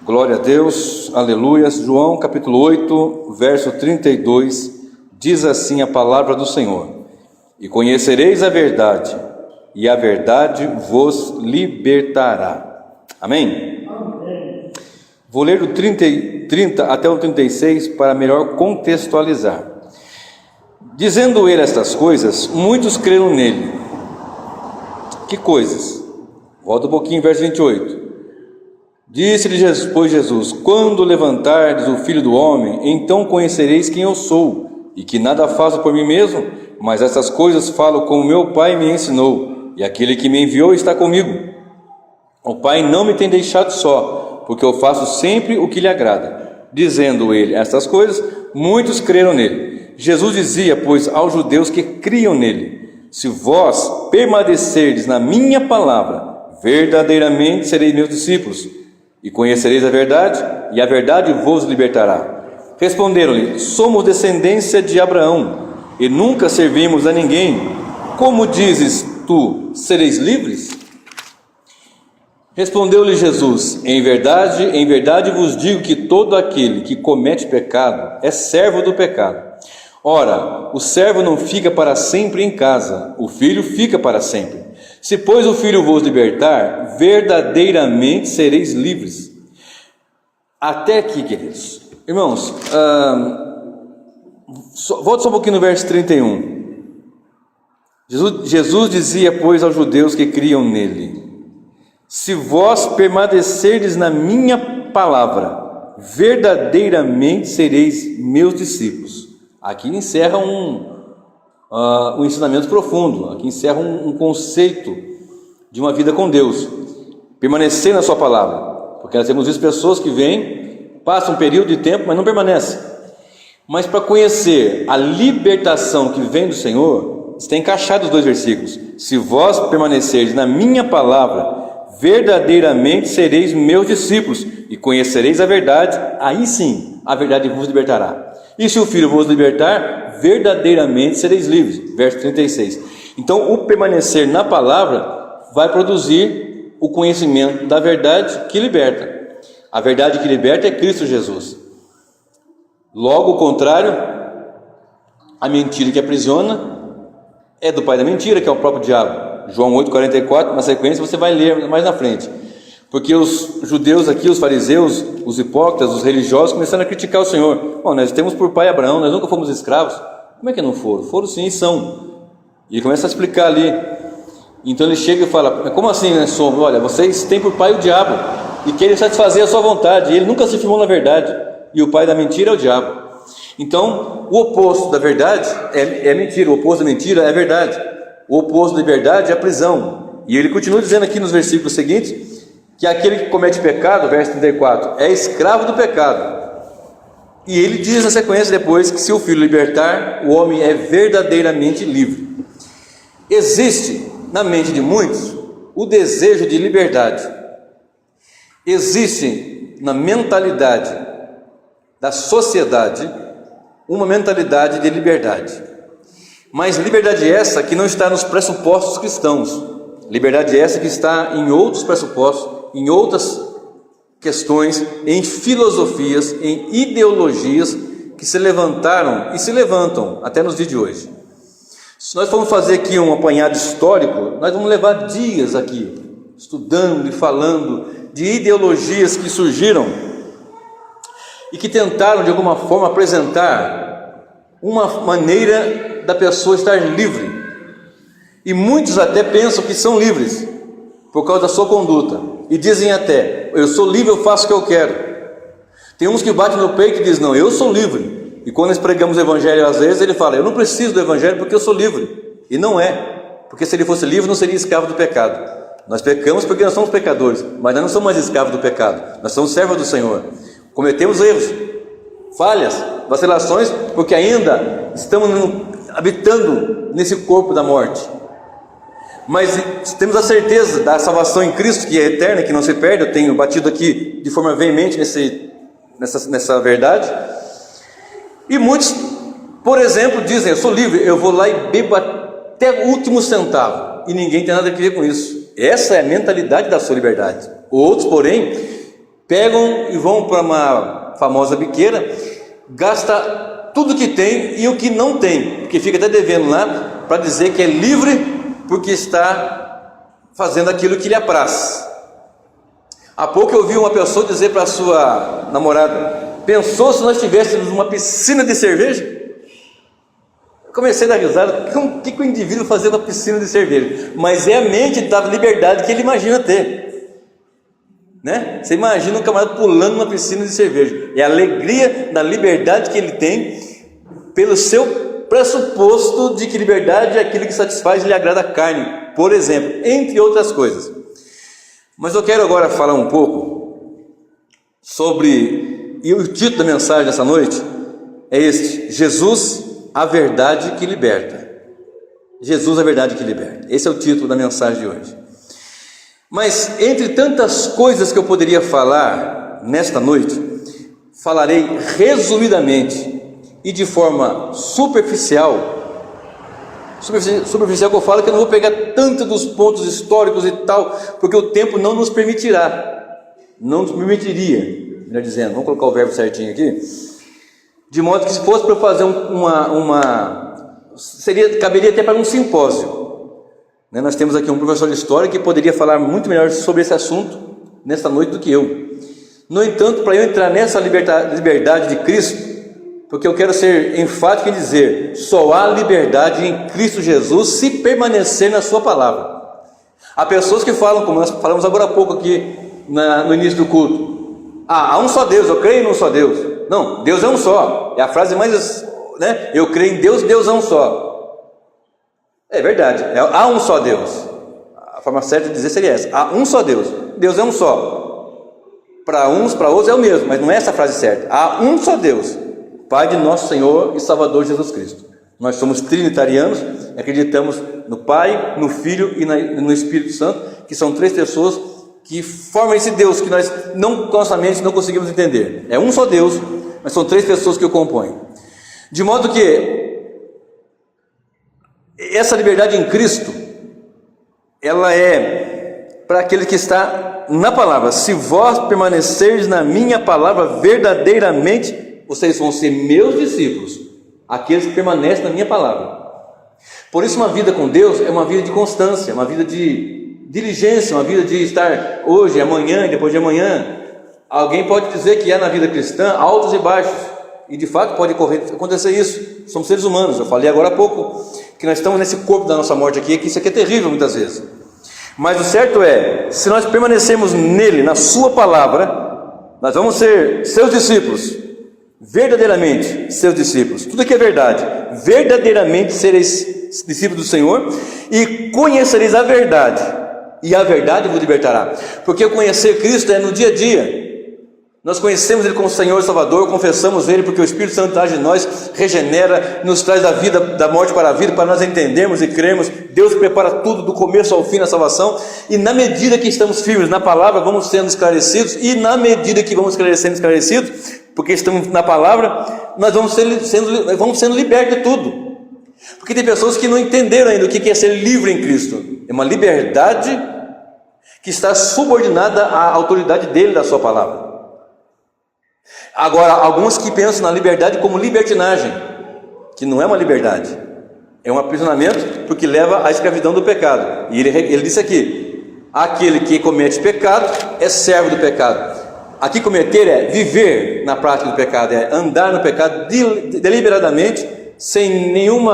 Glória a Deus, aleluia. João capítulo 8, verso 32, diz assim a palavra do Senhor: E conhecereis a verdade, e a verdade vos libertará. Amém? Amém. Vou ler do 30 até o 36 para melhor contextualizar. Dizendo ele estas coisas, muitos creram nele. Que coisas? Volta um pouquinho, verso 28. Disse-lhe pois Jesus: Quando levantardes o Filho do Homem, então conhecereis quem eu sou, e que nada faço por mim mesmo, mas essas coisas falo como meu Pai me ensinou, e aquele que me enviou está comigo. O Pai não me tem deixado só, porque eu faço sempre o que lhe agrada. Dizendo ele estas coisas, muitos creram nele. Jesus dizia, pois, aos judeus que criam nele: Se vós permanecerdes na minha palavra, verdadeiramente sereis meus discípulos, e conhecereis a verdade, e a verdade vos libertará. Responderam-lhe: Somos descendência de Abraão, e nunca servimos a ninguém. Como dizes tu, sereis livres? Respondeu-lhe Jesus: em verdade vos digo que todo aquele que comete pecado é servo do pecado. Ora, o servo não fica para sempre em casa, o filho fica para sempre. Se, pois, o Filho vos libertar, verdadeiramente sereis livres. Até aqui, queridos. Irmãos, volta só um pouquinho no verso 31. Jesus dizia, pois, aos judeus que criam nele: Se vós permanecerdes na minha palavra, verdadeiramente sereis meus discípulos. Aqui encerra um ensinamento profundo, aqui encerra um conceito de uma vida com Deus. Permanecer na sua palavra, porque nós temos visto pessoas que vêm, passam um período de tempo, mas não permanecem. Mas para conhecer a libertação que vem do Senhor, está encaixado os dois versículos: Se vós permanecerdes na minha palavra, verdadeiramente sereis meus discípulos, e conhecereis a verdade, aí sim a verdade vos libertará. E se o Filho vos libertar, verdadeiramente sereis livres. Verso 36. Então, o permanecer na palavra vai produzir o conhecimento da verdade que liberta. A verdade que liberta é Cristo Jesus. Logo, o contrário, a mentira que aprisiona é do pai da mentira, que é o próprio diabo. João 8,44, na sequência você vai ler mais na frente. Porque os judeus aqui, os fariseus, os hipócritas, os religiosos começaram a criticar o Senhor. Bom, nós temos por pai Abraão, nós nunca fomos escravos. Como é que não foram? Foram sim e são. E ele começa a explicar ali. Então ele chega e fala: como assim nós somos? Olha, vocês têm por pai o diabo e querem satisfazer a sua vontade. E ele nunca se firmou na verdade. E o pai da mentira é o diabo. Então, o oposto da verdade é mentira. O oposto da mentira é a verdade. O oposto da verdade é a prisão. E ele continua dizendo aqui nos versículos seguintes que aquele que comete pecado, verso 34, é escravo do pecado. E ele diz na sequência depois que se o Filho libertar, o homem é verdadeiramente livre. Existe na mente de muitos o desejo de liberdade. Existe na mentalidade da sociedade uma mentalidade de liberdade. Mas liberdade essa que não está nos pressupostos cristãos. Liberdade essa que está em outros pressupostos, em outras questões, em filosofias, em ideologias que se levantaram e se levantam até nos dias de hoje. Se nós formos fazer aqui um apanhado histórico, nós vamos levar dias aqui, estudando e falando de ideologias que surgiram e que tentaram de alguma forma apresentar uma maneira da pessoa estar livre. E muitos até pensam que são livres por causa da sua conduta. E dizem até: eu sou livre, eu faço o que eu quero. Tem uns que batem no peito e dizem: não, eu sou livre. E quando nós pregamos o evangelho, às vezes ele fala: eu não preciso do evangelho porque eu sou livre. E não é, porque se ele fosse livre não seria escravo do pecado. Nós pecamos porque nós somos pecadores, mas nós não somos mais escravos do pecado. Nós somos servos do Senhor. Cometemos erros, falhas, vacilações, porque ainda estamos habitando nesse corpo da morte. Mas temos a certeza da salvação em Cristo, que é eterna, que não se perde. Eu tenho batido aqui de forma veemente nessa verdade. E muitos, por exemplo, dizem: eu sou livre, eu vou lá e bebo até o último centavo. E ninguém tem nada a ver com isso. Essa é a mentalidade da sua liberdade. Outros, porém, pegam e vão para uma famosa biqueira, gasta tudo que tem e o que não tem, porque fica até devendo lá para dizer que é livre porque está fazendo aquilo que lhe apraz. Há pouco eu ouvi uma pessoa dizer para a sua namorada: pensou se nós tivéssemos uma piscina de cerveja? Eu comecei a dar risada. O que o indivíduo fazia na piscina de cerveja? Mas é a mente da liberdade que ele imagina ter, né? Você imagina um camarada pulando numa piscina de cerveja. É a alegria da liberdade que ele tem, pelo seu pressuposto de que liberdade é aquilo que satisfaz e lhe agrada a carne, por exemplo, entre outras coisas. Mas eu quero agora falar um pouco sobre, e o título da mensagem dessa noite é este: Jesus, a verdade que liberta. Jesus, a verdade que liberta. Esse é o título da mensagem de hoje. Mas entre tantas coisas que eu poderia falar nesta noite, falarei resumidamente e de forma superficial que eu falo, que eu não vou pegar tanto dos pontos históricos e tal, porque o tempo não nos permitirá, não nos permitiria, melhor dizendo, vamos colocar o verbo certinho aqui, de modo que se fosse para eu fazer caberia até para um simpósio, né? Nós temos aqui um professor de história que poderia falar muito melhor sobre esse assunto nesta noite do que eu. No entanto, para eu entrar nessa liberdade de Cristo, porque eu quero ser enfático em dizer: só há liberdade em Cristo Jesus se permanecer na sua palavra. Há pessoas que falam, como nós falamos agora há pouco aqui no início do culto: há um só Deus, eu creio num só Deus. Não, Deus é um só, é a frase mais, né? Eu creio em Deus, Deus é um só. É verdade, há um só Deus. A forma certa de dizer seria essa: há um só Deus, Deus é um só. Para uns, para outros é o mesmo, mas não é essa a frase certa. Há um só Deus, Pai de nosso Senhor e Salvador Jesus Cristo. Nós somos trinitarianos, acreditamos no Pai, no Filho e no Espírito Santo, que são três pessoas que formam esse Deus que nós nossa mente não conseguimos entender. É um só Deus, mas são três pessoas que o compõem. De modo que essa liberdade em Cristo, ela é para aquele que está na palavra. Se vós permanecerdes na minha palavra verdadeiramente, vocês vão ser meus discípulos, aqueles que permanecem na minha palavra. Por isso uma vida com Deus é uma vida de constância, uma vida de diligência, uma vida de estar hoje, amanhã e depois de amanhã. Alguém pode dizer que na vida cristã altos e baixos, e de fato pode acontecer isso. Somos seres humanos. Eu falei agora há pouco que nós estamos nesse corpo da nossa morte aqui, que isso aqui é terrível muitas vezes. Mas o certo é, se nós permanecermos nele, na sua palavra, nós vamos ser seus discípulos, verdadeiramente seus discípulos. Tudo aqui é verdade. Verdadeiramente sereis discípulos do Senhor e conhecereis a verdade, e a verdade vos libertará. Porque conhecer Cristo é no dia a dia. Nós conhecemos Ele como Senhor e Salvador, confessamos Ele porque o Espírito Santo age em nós, regenera, nos traz da vida, da morte para a vida, para nós entendermos e cremos. Deus prepara tudo do começo ao fim na salvação, e na medida que estamos firmes na palavra, vamos sendo esclarecidos, e na medida que vamos esclarecidos, porque estamos na palavra, nós vamos sendo libertos de tudo. Porque tem pessoas que não entenderam ainda o que é ser livre em Cristo. É uma liberdade que está subordinada à autoridade dele, da sua palavra. Agora, alguns que pensam na liberdade como libertinagem, que não é uma liberdade, é um aprisionamento, porque leva à escravidão do pecado. E ele disse aqui: aquele que comete pecado é servo do pecado. Aqui cometer é viver na prática do pecado, é andar no pecado deliberadamente, sem um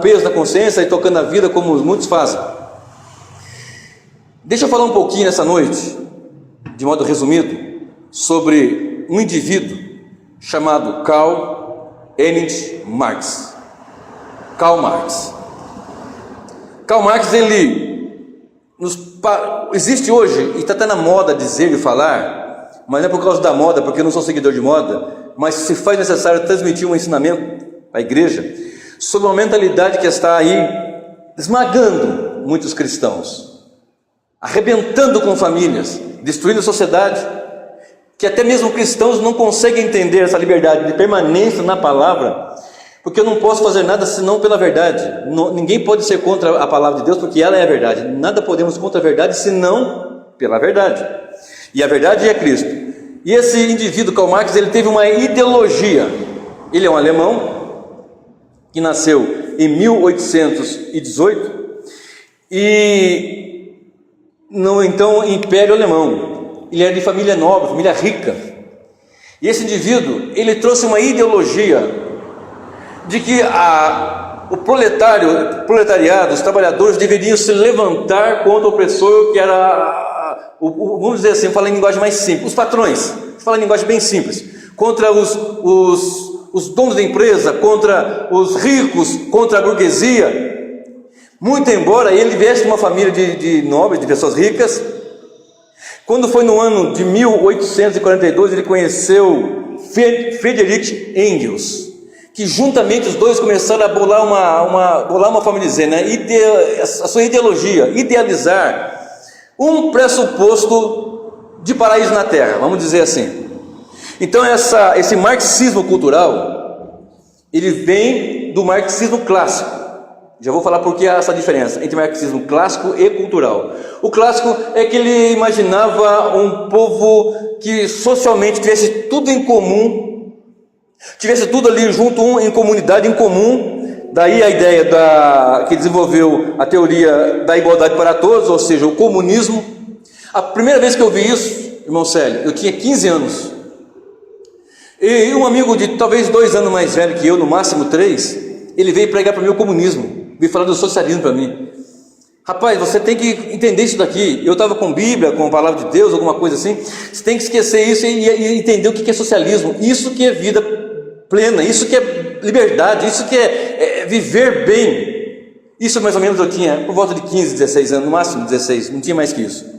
peso na consciência e tocando a vida como muitos fazem. Deixa eu falar um pouquinho nessa noite, de modo resumido, sobre um indivíduo chamado Karl Heinrich Marx. Karl Marx. Karl Marx, existe hoje, e está até na moda dizer e falar, mas não é por causa da moda, porque eu não sou seguidor de moda, mas se faz necessário transmitir um ensinamento à igreja sobre uma mentalidade que está aí esmagando muitos cristãos, arrebentando com famílias, destruindo a sociedade, que até mesmo cristãos não conseguem entender essa liberdade de permanência na palavra, porque eu não posso fazer nada senão pela verdade. Ninguém pode ser contra a palavra de Deus, porque ela é a verdade. Nada podemos contra a verdade senão pela verdade. E a verdade é Cristo. E esse indivíduo, Karl Marx, ele teve uma ideologia. Ele é um alemão que nasceu em 1818 e no então Império Alemão. Ele era de família nobre, família rica. E esse indivíduo, ele trouxe uma ideologia de que o proletariado, os trabalhadores deveriam se levantar contra o opressor, que era, vamos dizer assim, falar em linguagem mais simples, os patrões, falar em linguagem bem simples, contra os donos da empresa, contra os ricos, contra a burguesia. Muito embora ele viesse de uma família de nobres, de pessoas ricas, quando foi no ano de 1842, ele conheceu Friedrich Engels, que juntamente os dois começaram a bolar uma forma de dizer, né? A sua ideologia, idealizar um pressuposto de paraíso na Terra, vamos dizer assim. Então esse marxismo cultural, ele vem do marxismo clássico. Já vou falar por que há essa diferença entre marxismo clássico e cultural. O clássico é que ele imaginava um povo que socialmente tivesse tudo em comum, tivesse tudo ali junto, em comunidade, em comum. Daí a ideia que desenvolveu a teoria da igualdade para todos, ou seja, o comunismo. A primeira vez que eu vi isso, irmão Célio, eu tinha 15 anos. E um amigo de talvez 2 anos mais velho que eu, no máximo 3, ele veio pregar para mim o comunismo, veio falar do socialismo para mim. Rapaz, você tem que entender isso daqui. Eu estava com Bíblia, com a palavra de Deus, alguma coisa assim. Você tem que esquecer isso e entender o que é socialismo. Isso que é vida plena, isso que é liberdade, isso que é viver bem. Isso mais ou menos eu tinha por volta de 15, 16 anos, no máximo 16, não tinha mais que isso.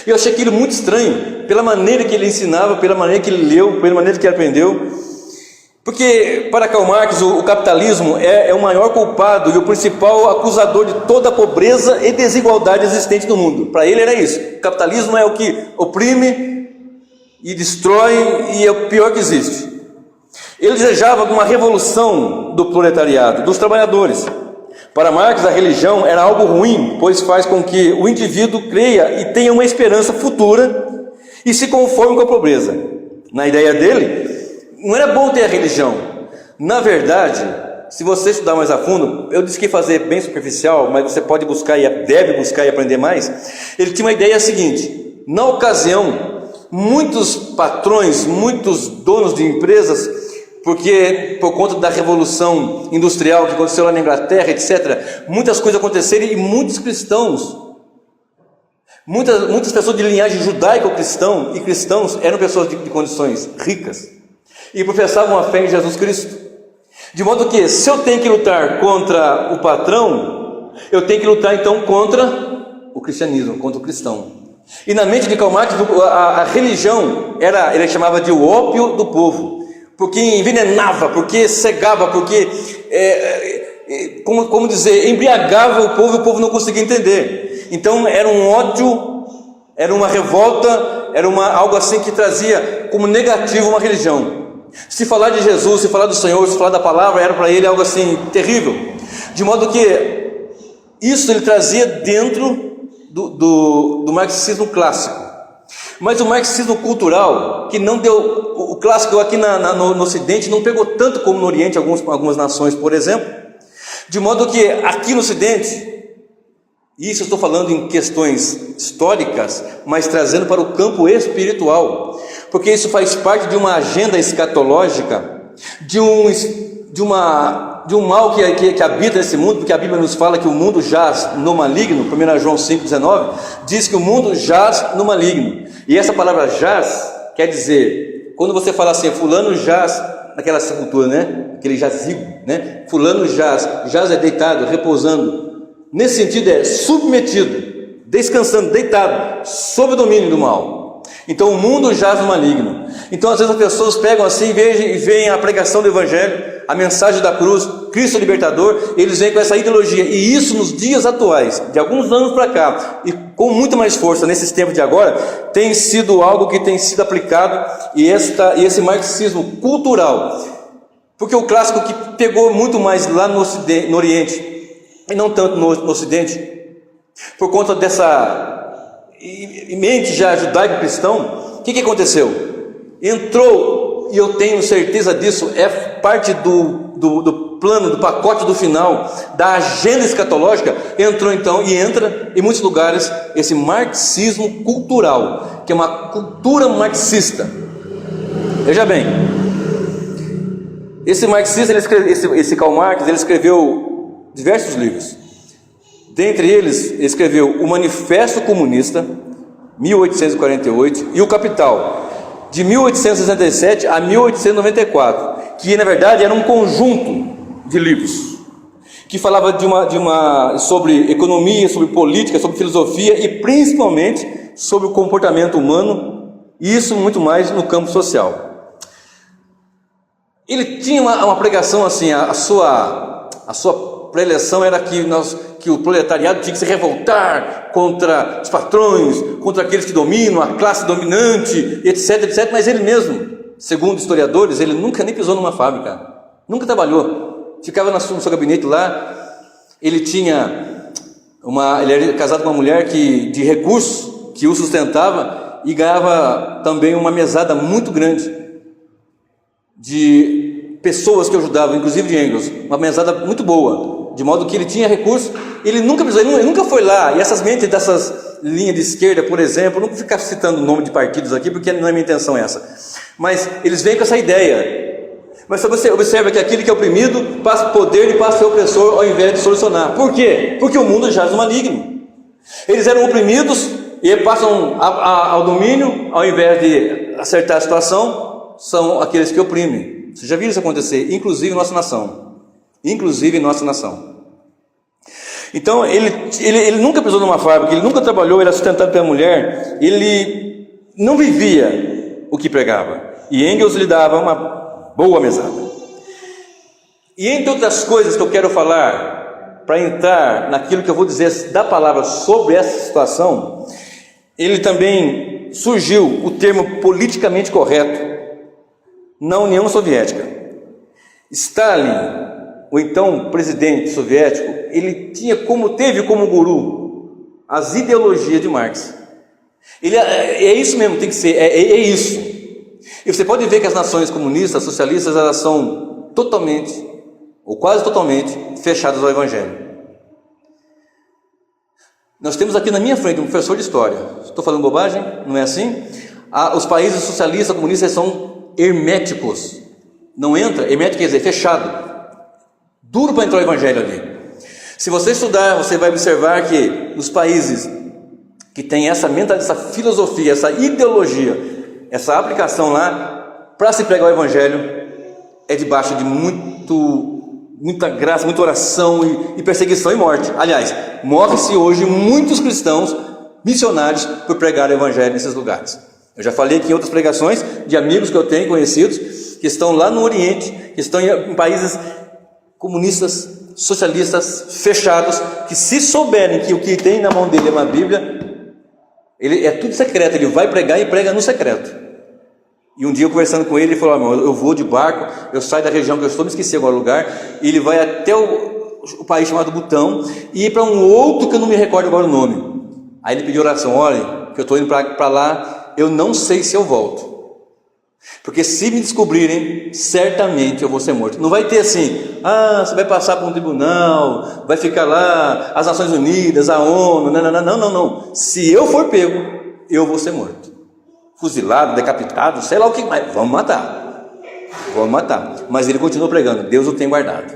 Eu achei aquilo muito estranho, pela maneira que ele ensinava, pela maneira que ele leu, pela maneira que ele aprendeu. Porque para Karl Marx o capitalismo é o maior culpado e o principal acusador de toda a pobreza e desigualdade existente no mundo. Para ele era isso. O capitalismo é o que oprime e destrói e é o pior que existe. Ele desejava uma revolução do proletariado, dos trabalhadores. Para Marx a religião era algo ruim, pois faz com que o indivíduo creia e tenha uma esperança futura e se conforme com a pobreza. Na ideia dele, não era bom ter a religião. Na verdade, se você estudar mais a fundo, eu disse que ia fazer bem superficial, mas você pode buscar e deve buscar e aprender mais. Ele tinha uma ideia seguinte: na ocasião, muitos patrões, muitos donos de empresas, porque por conta da revolução industrial que aconteceu lá na Inglaterra, etc., muitas coisas aconteceram e muitos cristãos, muitas pessoas de linhagem judaico-cristão e cristãos eram pessoas de condições ricas e professavam a fé em Jesus Cristo. De modo que, se eu tenho que lutar contra o patrão, eu tenho que lutar então contra o cristianismo, contra o cristão. E na mente de Karl Marx, a religião ele chamava de o ópio do povo, porque envenenava, porque cegava, porque, como dizer, embriagava o povo e o povo não conseguia entender. Então era um ódio, era uma revolta, era algo assim que trazia como negativo uma religião. Se falar de Jesus, se falar do Senhor, se falar da palavra, era para ele algo assim terrível. De modo que isso ele trazia dentro do marxismo clássico. Mas o marxismo cultural, que não deu, o clássico aqui no Ocidente não pegou tanto como no Oriente, algumas nações, por exemplo. De modo que aqui no Ocidente, isso eu estou falando em questões históricas, mas trazendo para o campo espiritual, porque isso faz parte de uma agenda escatológica, de um mal que habita nesse mundo, porque a Bíblia nos fala que o mundo jaz no maligno. 1 João 5,19 diz que o mundo jaz no maligno, e essa palavra jaz quer dizer, quando você fala assim, fulano jaz naquela sepultura, né? Aquele jazigo, né? Fulano jaz é deitado, repousando. Nesse sentido é submetido, descansando, deitado, sob o domínio do mal. Então o mundo jaz no maligno. Então às vezes as pessoas pegam assim e veem a pregação do Evangelho, a mensagem da cruz, Cristo libertador, eles vêm com essa ideologia. E isso nos dias atuais, de alguns anos para cá, e com muito mais força nesses tempos de agora, tem sido algo que tem sido aplicado, e esse marxismo cultural. Porque o clássico que pegou muito mais lá no Ocidente, no Oriente, e não tanto no Ocidente, por conta dessa em mente já judaico-cristão, o que aconteceu? Entrou, e eu tenho certeza disso, é parte do plano, do pacote do final, da agenda escatológica, entrou então e entra em muitos lugares esse marxismo cultural, que é uma cultura marxista. Veja bem, esse marxista, esse Karl Marx, ele escreveu diversos livros. Dentre eles, ele escreveu o Manifesto Comunista, 1848, e o Capital, de 1867 a 1894, que na verdade era um conjunto de livros que falava sobre economia, sobre política, sobre filosofia e principalmente sobre o comportamento humano, e isso muito mais no campo social. Ele tinha uma pregação assim, a sua preleção era que o proletariado tinha que se revoltar contra os patrões, contra aqueles que dominam, a classe dominante, etc, etc. Mas ele mesmo, segundo historiadores, ele nunca nem pisou numa fábrica, nunca trabalhou, ficava no seu gabinete lá. Ele era casado com uma mulher de recursos, que o sustentava, e ganhava também uma mesada muito grande de pessoas que o ajudavam, inclusive de Engels, uma mesada muito boa, de modo que ele tinha recursos. Ele nunca foi lá, e essas mentes dessas linhas de esquerda, por exemplo, não vou ficar citando o nome de partidos aqui, porque não é minha intenção essa, mas eles vêm com essa ideia. Mas você observa que aquele que é oprimido passa poder e passa a ser opressor ao invés de solucionar. Por quê? Porque o mundo jaz no maligno. Eles eram oprimidos e passam ao domínio, ao invés de acertar a situação, são aqueles que oprimem. Você já viu isso acontecer? Inclusive em nossa nação. Então ele nunca pisou numa fábrica, ele nunca trabalhou, ele era sustentado pela mulher, ele não vivia o que pregava. E Engels lhe dava uma boa mesada. E entre outras coisas que eu quero falar, para entrar naquilo que eu vou dizer da palavra sobre essa situação, ele também surgiu o termo politicamente correto na União Soviética. Stalin, o então presidente soviético, ele teve como guru as ideologias de Marx. É isso mesmo, tem que ser, é isso. E você pode ver que as nações comunistas, socialistas, elas são totalmente, ou quase totalmente, fechadas ao Evangelho. Nós temos aqui na minha frente um professor de história. Estou falando bobagem? Não é assim? Os países socialistas, comunistas são herméticos. Não entra, hermético quer dizer fechado. Duro para entrar o Evangelho ali. Se você estudar, você vai observar que os países que têm essa mentalidade, essa filosofia, essa ideologia, essa aplicação lá, para se pregar o Evangelho, é debaixo de muita graça, muita oração e perseguição e morte. Aliás, morre-se hoje muitos cristãos missionários por pregar o Evangelho nesses lugares. Eu já falei aqui em outras pregações de amigos que eu tenho conhecidos, que estão lá no Oriente, que estão em países comunistas, socialistas, fechados, que se souberem que o que tem na mão dele é uma Bíblia, ele é tudo secreto, ele vai pregar e prega no secreto. E um dia eu conversando com ele, ele falou: eu vou de barco, eu saio da região que eu estou, me esqueci agora o lugar, e ele vai até o país chamado Butão, e ir para um outro que eu não me recordo agora o nome. Aí ele pediu oração: olha, que eu estou indo para lá, eu não sei se eu volto, porque se me descobrirem, certamente eu vou ser morto. Não vai ter assim, você vai passar por um tribunal, vai ficar lá, as Nações Unidas, a ONU, não. Se eu for pego, eu vou ser morto, fuzilado, decapitado, sei lá o que mais, vamos matar. Mas ele continuou pregando, Deus o tem guardado.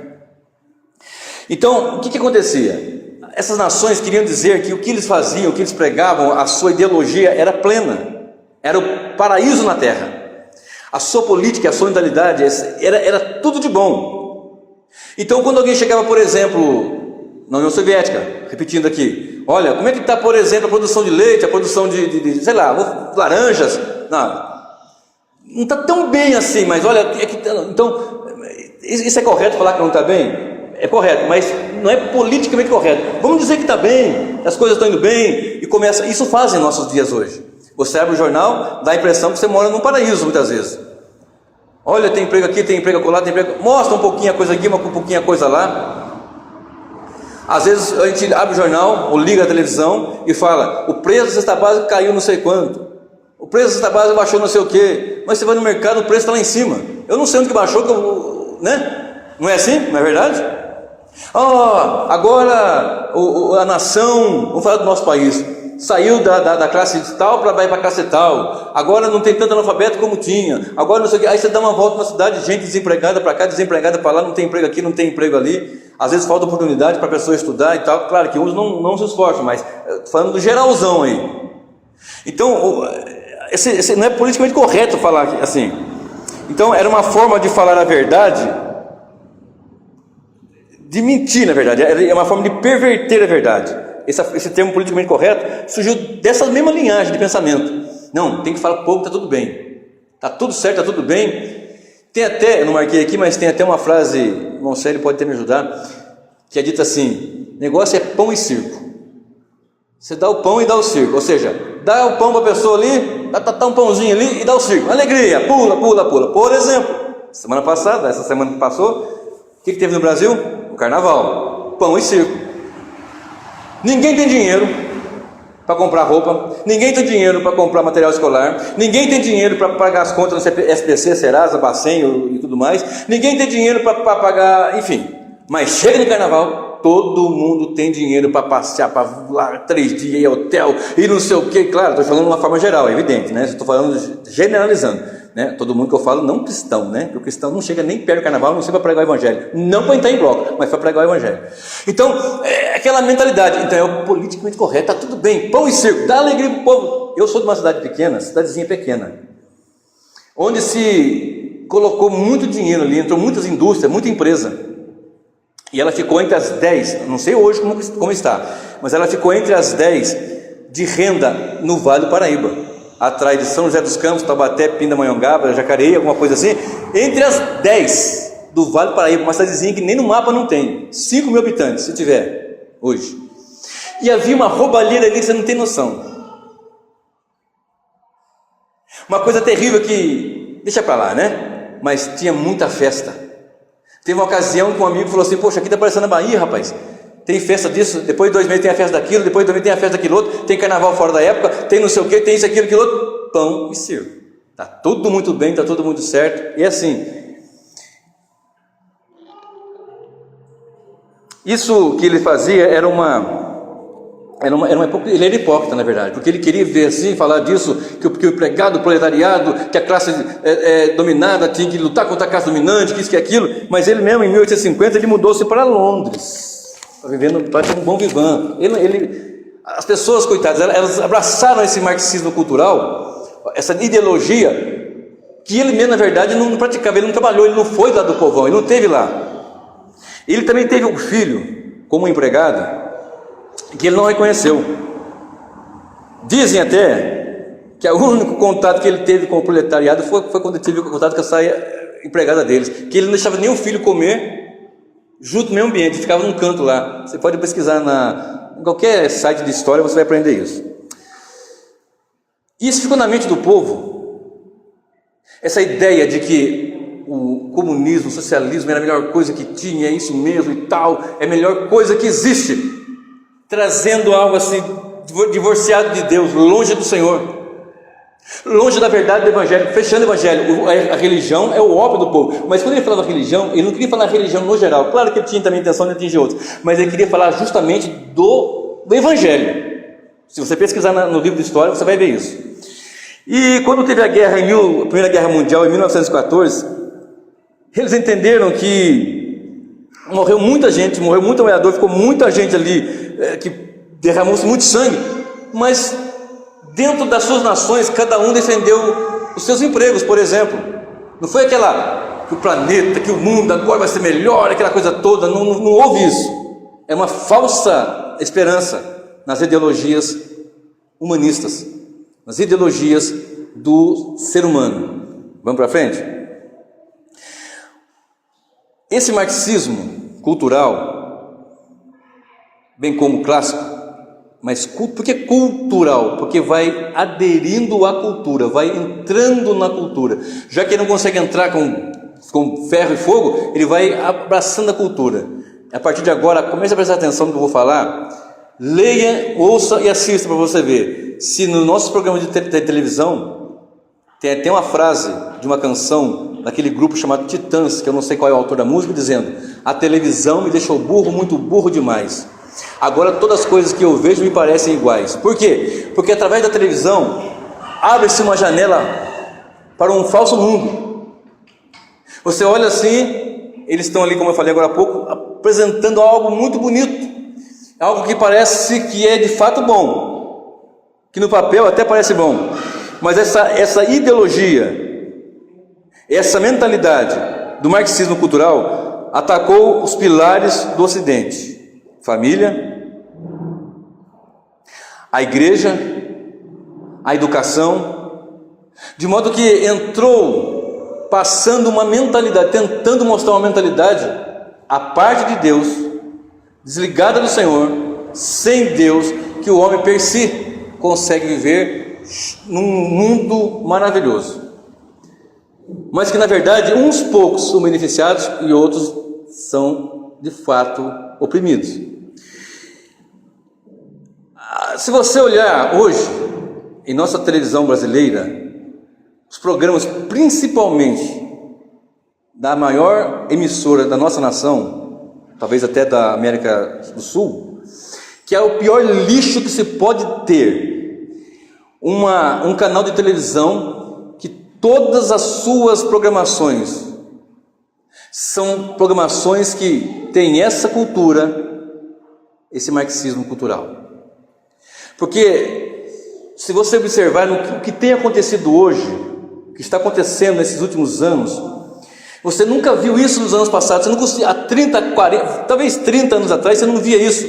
Então, o que acontecia? Essas nações queriam dizer que o que eles faziam, o que eles pregavam, a sua ideologia era plena, era o paraíso na terra. A sua política, a sua mentalidade era tudo de bom. Então, quando alguém chegava, por exemplo, na União Soviética, repetindo aqui, olha, como é que está, por exemplo, a produção de leite, a produção de sei lá, laranjas? Não está tão bem assim, mas olha, então, isso é correto falar que não está bem? É correto, mas não é politicamente correto. Vamos dizer que está bem, as coisas estão indo bem, e começa. Isso fazem em nossos dias hoje. Você abre o jornal, dá a impressão que você mora num paraíso muitas vezes. Olha, tem emprego aqui, tem emprego acolá, tem emprego. Mostra um pouquinho a coisa aqui, um pouquinho a coisa lá. Às vezes a gente abre o jornal ou liga a televisão e fala: o preço da cesta básica caiu não sei quanto, o preço da cesta básica baixou não sei o quê. Mas você vai no mercado, o preço está lá em cima. Eu não sei onde que baixou, né? Não é assim? Não é verdade? Agora a nação, vamos falar do nosso país, saiu da classe tal para vai para a classe tal. Agora não tem tanto analfabeto como tinha. Agora não sei o que. Aí você dá uma volta na cidade, gente desempregada para cá, desempregada para lá, não tem emprego aqui, não tem emprego ali. Às vezes falta oportunidade para a pessoa estudar e tal. Claro que uns não se esforçam, mas falando do geralzão aí. Então, esse não é politicamente correto falar assim. Então, era uma forma de falar a verdade, de mentir, na verdade. É uma forma de perverter a verdade. Esse termo politicamente correto surgiu dessa mesma linhagem de pensamento. Não, tem que falar para o povo que está tudo bem, está tudo certo, está tudo bem. Tem até, eu não marquei aqui, mas tem até uma frase, o irmão Célio pode até me ajudar, que é dita assim: negócio é pão e circo. Você dá o pão e dá o circo, ou seja, dá o pão para a pessoa ali, dá um pãozinho ali e dá o circo, alegria, pula, pula, pula. Por exemplo, semana passada, essa semana que passou, o que teve no Brasil? O carnaval, pão e circo. Ninguém tem dinheiro para comprar roupa, ninguém tem dinheiro para comprar material escolar, ninguém tem dinheiro para pagar as contas no SPC, Serasa, Bacen e tudo mais, ninguém tem dinheiro para pagar, enfim. Mas chega no carnaval, todo mundo tem dinheiro para passear, para lá 3 dias em hotel e não sei o que. Claro, estou falando de uma forma geral, é evidente, né? Estou falando generalizando, né? Todo mundo que eu falo não cristão, né? Porque o cristão não chega nem perto do carnaval, não sei para pregar o evangelho, não para entrar em bloco, mas para pregar o evangelho. Então, é aquela mentalidade. Então é o politicamente correto, está tudo bem, pão e circo, dá alegria para o povo. Eu sou de uma cidade pequena, cidadezinha pequena, onde se colocou muito dinheiro ali, entrou muitas indústrias, muita empresa. E ela ficou entre as 10, não sei hoje como está, mas ela ficou entre as 10 de renda no Vale do Paraíba, atrás de São José dos Campos, Taubaté, Pindamonhangaba, Jacareí, alguma coisa assim, entre as 10 do Vale do Paraíba, uma cidadezinha que nem no mapa não tem, 5 mil habitantes, se tiver, hoje. E havia uma roubalheira ali que você não tem noção. Uma coisa terrível que, deixa pra lá, né? Mas tinha muita festa. Teve uma ocasião que um amigo falou assim: poxa, aqui está parecendo a Bahia, rapaz. Tem festa disso, depois de 2 meses tem a festa daquilo, depois de 2 meses tem a festa daquilo outro, tem carnaval fora da época, tem não sei o que, tem isso, aquilo outro. Pão e circo. Está tudo muito bem, está tudo muito certo. E assim, isso que ele fazia era ele era hipócrita, na verdade, porque ele queria ver assim, falar disso, que o empregado, o proletariado, que a classe dominada tinha que lutar contra a classe dominante, que isso, que aquilo. Mas ele mesmo, em 1850, ele mudou-se para Londres, para ter um bom vivant. As pessoas, coitadas, elas abraçaram esse marxismo cultural, essa ideologia, que ele mesmo, na verdade, não praticava, ele não trabalhou, ele não foi lá do povão, ele não esteve lá. Ele também teve um filho, como empregado, que ele não reconheceu. Dizem até que o único contato que ele teve com o proletariado foi quando ele teve contato com essa empregada deles, que ele não deixava nem o filho comer junto no mesmo ambiente, ficava num canto lá. Você pode pesquisar em qualquer site de história, você vai aprender isso. Isso ficou na mente do povo, essa ideia de que o comunismo, o socialismo era a melhor coisa que tinha, é isso mesmo e tal, é a melhor coisa que existe, trazendo algo assim, divorciado de Deus, longe do Senhor, longe da verdade do Evangelho, fechando o Evangelho. A religião é o ópio do povo. Mas quando ele falava religião, ele não queria falar religião no geral. Claro que ele tinha também intenção de atingir outros, mas ele queria falar justamente do Evangelho. Se você pesquisar no livro de história, você vai ver isso. E quando teve a Primeira Guerra Mundial, em 1914, eles entenderam que morreu muita gente, morreu muito trabalhador, ficou muita gente ali, que derramou-se muito sangue, mas dentro das suas nações, cada um defendeu os seus empregos, por exemplo. Não foi que o planeta, que o mundo agora vai ser melhor, aquela coisa toda, não houve isso. É uma falsa esperança nas ideologias humanistas, nas ideologias do ser humano. Vamos para frente? Esse marxismo cultural, bem como clássico, mas por que cultural? Porque vai aderindo à cultura, vai entrando na cultura. Já que ele não consegue entrar com ferro e fogo, ele vai abraçando a cultura. a partir de agora, comece a prestar atenção no que eu vou falar, leia, ouça e assista para você ver. Se no nosso programa de televisão, tem uma frase de uma canção daquele grupo chamado Titãs, que eu não sei qual é o autor da música, dizendo: a televisão me deixou burro, muito burro demais. Agora todas as coisas que eu vejo me parecem iguais. Por quê? Porque através da televisão abre-se uma janela para um falso mundo. Você olha assim, eles estão ali, como eu falei agora há pouco, apresentando algo muito bonito, algo que parece que é de fato bom, que no papel até parece bom, mas essa ideologia, essa mentalidade do marxismo cultural atacou os pilares do Ocidente: família, a igreja, a educação, de modo que entrou passando uma mentalidade, tentando mostrar uma mentalidade à parte de Deus, desligada do Senhor, sem Deus, que o homem per si consegue viver num mundo maravilhoso, mas que na verdade uns poucos são beneficiados e outros são de fato oprimidos. Se você olhar hoje em nossa televisão brasileira, os programas, principalmente da maior emissora da nossa nação, talvez até da América do Sul, que é o pior lixo que se pode ter, um canal de televisão que todas as suas programações são programações que têm essa cultura, esse marxismo cultural. Porque se você observar o que tem acontecido hoje, o que está acontecendo nesses últimos anos, você nunca viu isso nos anos passados. Você não conseguia, há 30, 40, talvez 30 anos atrás, você não via isso.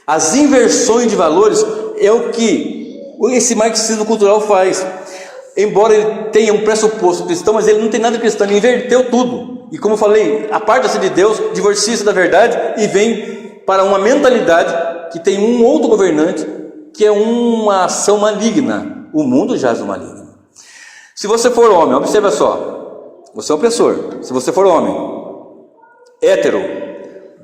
As inversões de valores é o que esse marxismo cultural faz. Embora ele tenha um pressuposto cristão, mas ele não tem nada cristão, ele inverteu tudo. E como eu falei, aparta-se de Deus, divorcia-se da verdade e vem para uma mentalidade que tem um outro governante, que é uma ação maligna. O mundo jaz no maligno. Se você for homem, observa só, você é opressor. Se você for homem, hétero,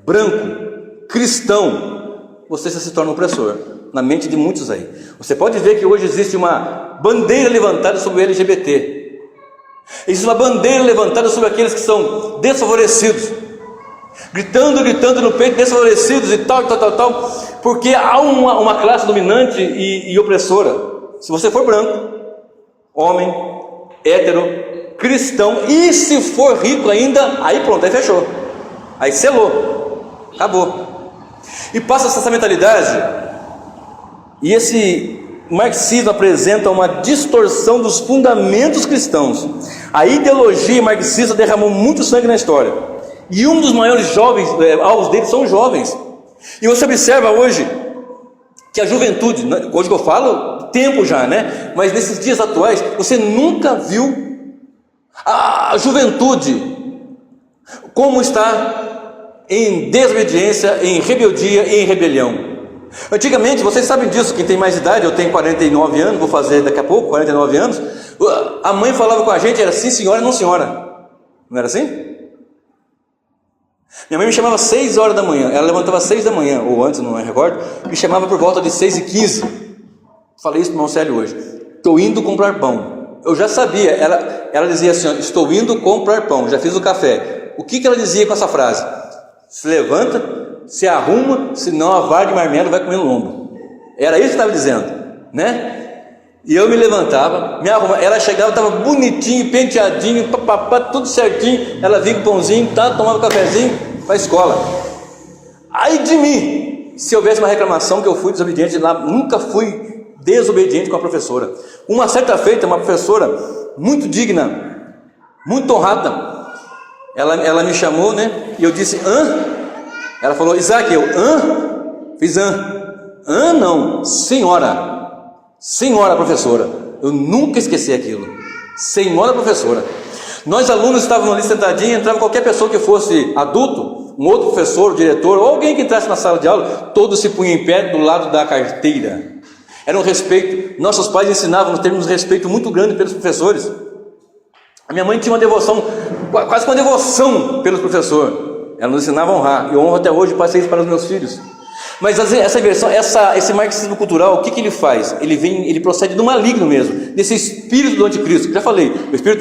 branco, cristão, você se torna opressor na mente de muitos aí. Você pode ver que hoje existe uma bandeira levantada sobre o LGBT. Existe uma bandeira levantada sobre aqueles que são desfavorecidos, gritando no peito, desfavorecidos e tal, porque há uma classe dominante e opressora. Se você for branco, homem, hétero, cristão, e se for rico ainda, aí pronto, aí fechou, aí selou, acabou. E passa essa mentalidade, e esse marxismo apresenta uma distorção dos fundamentos cristãos. A ideologia marxista derramou muito sangue na história, e um dos maiores jovens, alvos deles são os jovens. E você observa hoje que a juventude, hoje que eu falo, tempo já, né? Mas nesses dias atuais, você nunca viu a juventude como está em desobediência, em rebeldia e em rebelião. Antigamente, vocês sabem disso, quem tem mais idade, eu tenho 49 anos, vou fazer daqui a pouco, 49 anos, a mãe falava com a gente, era sim senhora, não senhora. Não era assim? Minha mãe me chamava às 6 horas da manhã, ela levantava às 6 da manhã, ou antes, não me recordo, me chamava por volta de 6h15. Falei isso para o irmão Célio hoje: estou indo comprar pão. Eu já sabia, ela dizia assim: estou indo comprar pão, já fiz o café. O que ela dizia com essa frase? Se levanta, se arruma, senão a vara de marmelo vai comer no lombo. Era isso que estava dizendo, né? E eu me levantava, me arrumava, ela chegava, estava bonitinho, penteadinho, papapá, tudo certinho. Ela vinha com o pãozinho, tomava o cafezinho para a escola. Aí de mim, se houvesse uma reclamação que eu fui desobediente lá, nunca fui desobediente com a professora. Uma certa feita, uma professora muito digna, muito honrada, ela me chamou, né? E eu disse: hã? Ela falou: Isaac, eu, hã? Fiz hã? Hã não, senhora. Senhora professora. Eu nunca esqueci aquilo. Senhora professora. Nós alunos estávamos ali sentadinhos, entrava qualquer pessoa que fosse adulto, um outro professor, diretor, ou alguém que entrasse na sala de aula, todos se punham em pé do lado da carteira. Era um respeito. Nossos pais ensinavam a termos um respeito muito grande pelos professores. A minha mãe tinha uma devoção, quase uma devoção pelos professores. Ela nos ensinava a honrar. Eu honro até hoje, passei isso para os meus filhos. Mas esse marxismo cultural, o que ele faz? Ele procede do maligno mesmo, desse espírito do anticristo. Já falei,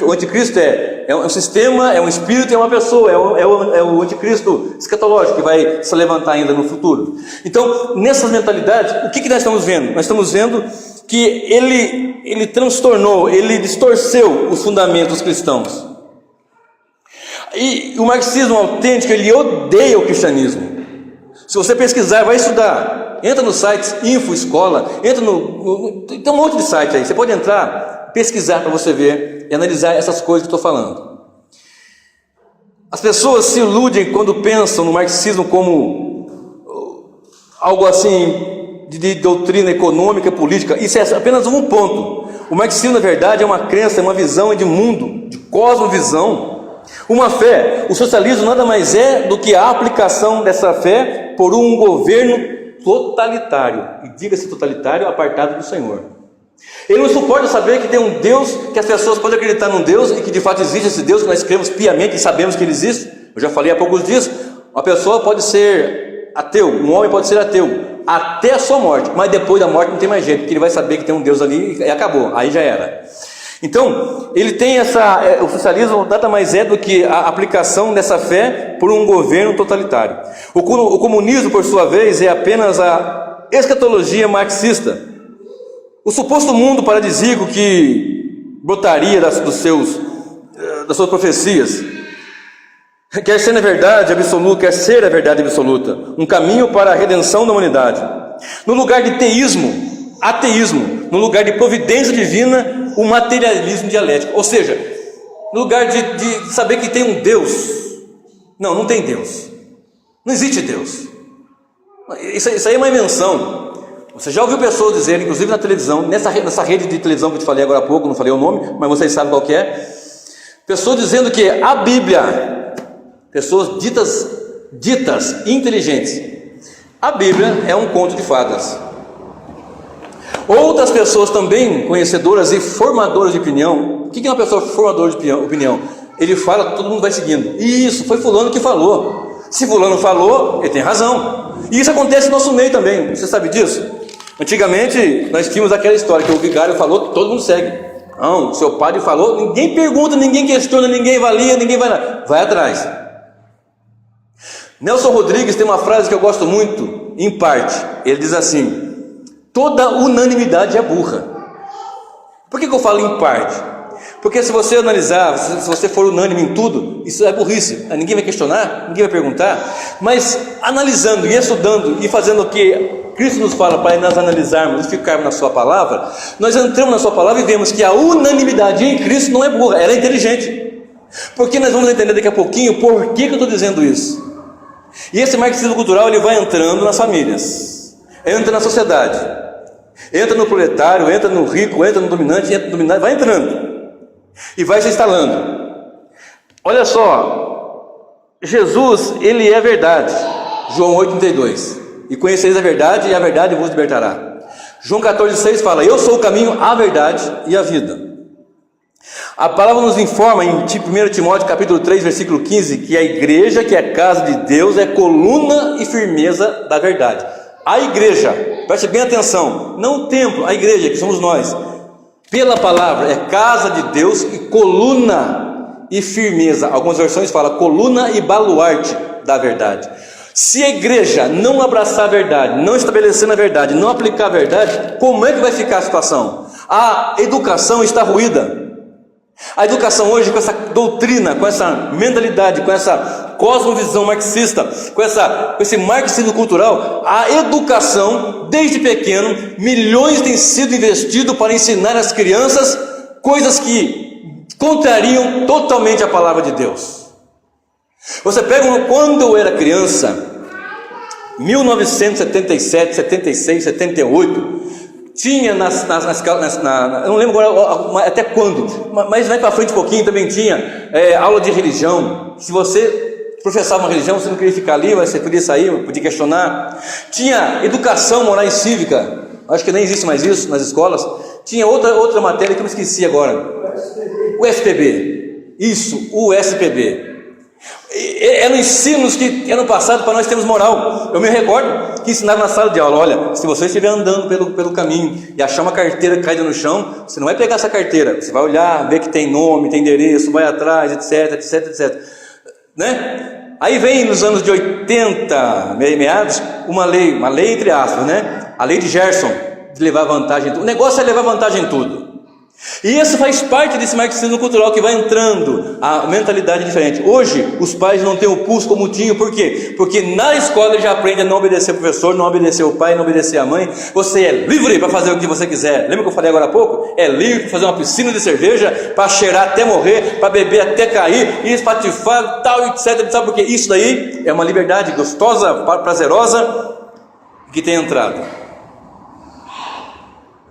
o anticristo é um sistema, é um espírito e é uma pessoa, é o anticristo escatológico que vai se levantar ainda no futuro. Então, nessas mentalidades, o que nós estamos vendo? Nós estamos vendo que ele transtornou, ele distorceu os fundamentos cristãos. E o marxismo autêntico, ele odeia o cristianismo. Se você pesquisar, vai estudar, entra nos sites Info Escola, entra tem um monte de site aí, você pode entrar, pesquisar para você ver e analisar essas coisas que eu estou falando. As pessoas se iludem quando pensam no marxismo como algo assim de doutrina econômica, política. Isso é apenas um ponto. O marxismo, na verdade, é uma crença, é uma visão de mundo, de cosmovisão, uma fé. O socialismo nada mais é do que a aplicação dessa fé por um governo totalitário, e diga-se totalitário, apartado do Senhor. Ele não suporta saber que tem um Deus, que as pessoas podem acreditar num Deus, e que de fato existe esse Deus, que nós cremos piamente e sabemos que ele existe. Eu já falei há poucos dias, uma pessoa pode ser ateu, um homem pode ser ateu, até a sua morte, mas depois da morte não tem mais jeito, porque ele vai saber que tem um Deus ali e acabou, aí já era. Então, ele tem o socialismo nada mais é do que a aplicação dessa fé por um governo totalitário. O comunismo, por sua vez, é apenas a escatologia marxista. O suposto mundo paradisíaco que brotaria das suas profecias. Quer ser a verdade absoluta, um caminho para a redenção da humanidade. No lugar de ateísmo, no lugar de providência divina, o materialismo dialético. Ou seja, no lugar de saber que tem um Deus, não tem Deus, não existe Deus. Isso aí é uma invenção. Você já ouviu pessoas dizerem, inclusive na televisão, nessa rede de televisão que eu te falei agora há pouco, não falei o nome, mas vocês sabem qual que é, pessoas dizendo que a Bíblia, pessoas ditas inteligentes, a Bíblia é um conto de fadas. Outras pessoas também, conhecedoras e formadoras de opinião. O que é uma pessoa formadora de opinião? Ele fala, todo mundo vai seguindo. Isso, foi fulano que falou. Se fulano falou, ele tem razão. E isso acontece no nosso meio também, você sabe disso? Antigamente, nós tínhamos aquela história que o vigário falou, todo mundo segue. Não, o seu padre falou, ninguém pergunta, ninguém questiona, ninguém avalia, ninguém vai atrás. Nelson Rodrigues tem uma frase que eu gosto muito, em parte. Ele diz assim: toda unanimidade é burra. Por que eu falo em parte? Porque se você analisar, se você for unânime em tudo, isso é burrice. Ninguém vai questionar, ninguém vai perguntar. Mas analisando e estudando e fazendo o que Cristo nos fala para nós analisarmos e ficarmos na sua palavra, nós entramos na sua palavra e vemos que a unanimidade em Cristo não é burra, ela é inteligente. Porque nós vamos entender daqui a pouquinho por que eu estou dizendo isso. E esse marxismo cultural, ele vai entrando nas famílias, entra na sociedade, entra no proletário, entra no rico, entra no dominante, vai entrando e vai se instalando. Olha só, Jesus, ele é a verdade. João 8,32. E conhecereis a verdade, e a verdade vos libertará. João 14,6 fala: eu sou o caminho, a verdade e a vida. A palavra nos informa em 1 Timóteo capítulo 3, versículo 15, que a igreja, que é a casa de Deus, é coluna e firmeza da verdade. A igreja, preste bem atenção, não o templo, a igreja, que somos nós, pela palavra, é casa de Deus e coluna e firmeza. Algumas versões falam coluna e baluarte da verdade. Se a igreja não abraçar a verdade, não estabelecer na verdade, não aplicar a verdade, como é que vai ficar a situação? A educação está ruída. A educação hoje, com essa doutrina, com essa mentalidade, com essa cosmovisão marxista, com esse marxismo cultural, a educação, desde pequeno, milhões têm sido investidos para ensinar às crianças coisas que contrariam totalmente a palavra de Deus. Você pega, quando eu era criança, 1977, 76, 78, tinha eu não lembro agora até quando, mas vai para frente um pouquinho, também tinha aula de religião. Se você professava uma religião, você não queria ficar ali, mas você podia sair, podia questionar. Tinha educação moral e cívica, acho que nem existe mais isso nas escolas. Tinha outra matéria que eu me esqueci agora, o SPB. Isso, o SPB. Eram ensinos que eram passados para nós termos moral. Eu me recordo que ensinaram na sala de aula: olha, se você estiver andando pelo caminho e achar uma carteira caída no chão, você não vai pegar essa carteira, você vai olhar, ver que tem nome, tem endereço, vai atrás, etc, etc, etc, né? Aí vem nos anos de 80, meados, uma lei entre aspas, né? A lei de Gerson, de levar vantagem em tudo. O negócio é levar vantagem em tudo. E isso faz parte desse marxismo cultural que vai entrando, a mentalidade diferente. Hoje, os pais não têm o pulso como tinham, por quê? Porque na escola já aprende a não obedecer o professor, não obedecer o pai, não obedecer a mãe. Você é livre para fazer o que você quiser. Lembra que eu falei agora há pouco? É livre para fazer uma piscina de cerveja, para cheirar até morrer, para beber até cair, e espatifar, tal, etc. Sabe por quê? Isso daí é uma liberdade gostosa, prazerosa, que tem entrado.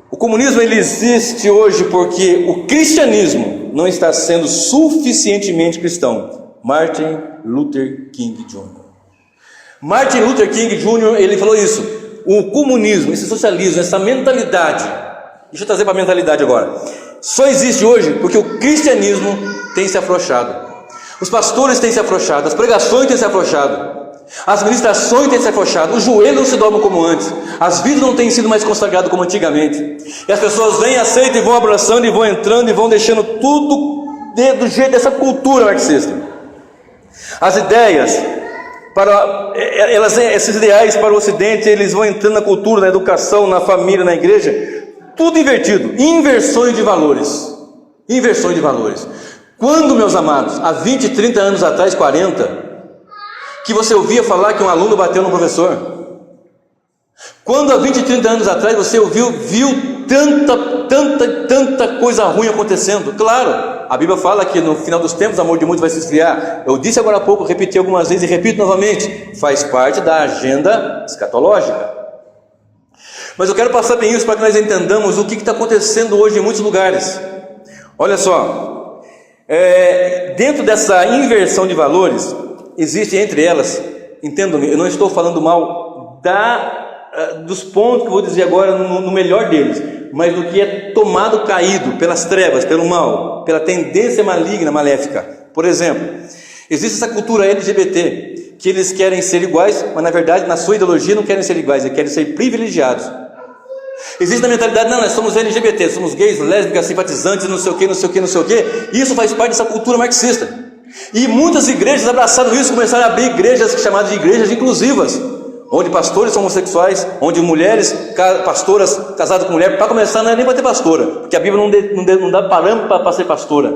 O comunismo ele existe hoje porque o cristianismo não está sendo suficientemente cristão. Martin Luther King Jr. Martin Luther King Jr. ele falou isso. O comunismo, esse socialismo, essa mentalidade, deixa eu trazer para a mentalidade agora, só existe hoje porque o cristianismo tem se afrouxado. Os pastores têm se afrouxado, as pregações têm se afrouxado, as ministrações têm se afrouxado, os joelhos não se dobram como antes, as vidas não têm sido mais consagradas como antigamente, e as pessoas vêm, aceitam e vão abraçando e vão entrando e vão deixando tudo do jeito dessa cultura marxista. As ideias esses ideais para o Ocidente, eles vão entrando na cultura, na educação, na família, na igreja, tudo invertido, inversões de valores. Quando, meus amados, há 20, 30 anos atrás, 40, que você ouvia falar que um aluno bateu no professor? Quando há 20, 30 anos atrás você viu tanta coisa ruim acontecendo? Claro, a Bíblia fala que no final dos tempos o amor de muitos vai se esfriar. Eu disse agora há pouco, repeti algumas vezes e repito novamente, faz parte da agenda escatológica. Mas eu quero passar bem isso para que nós entendamos o que está acontecendo hoje em muitos lugares. Olha só, dentro dessa inversão de valores, existe entre elas, entendam-me, eu não estou falando mal dos pontos que eu vou dizer agora no melhor deles, mas do que é tomado caído pelas trevas, pelo mal, pela tendência maligna, maléfica. Por exemplo, existe essa cultura LGBT, que eles querem ser iguais, mas na verdade na sua ideologia não querem ser iguais, eles querem ser privilegiados. Existe na mentalidade, não, nós somos LGBT, somos gays, lésbicas, simpatizantes, não sei o que, isso faz parte dessa cultura marxista. E muitas igrejas abraçaram isso, começaram a abrir igrejas chamadas de igrejas inclusivas, onde pastores são homossexuais, onde mulheres, pastoras casadas com mulher, para começar não é nem para ter pastora, porque a Bíblia não dá parâmetro para ser pastora.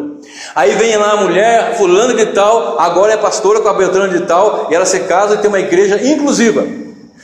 Aí vem lá a mulher, fulana de tal, agora é pastora com a Beltrana de tal, e ela se casa e tem uma igreja inclusiva.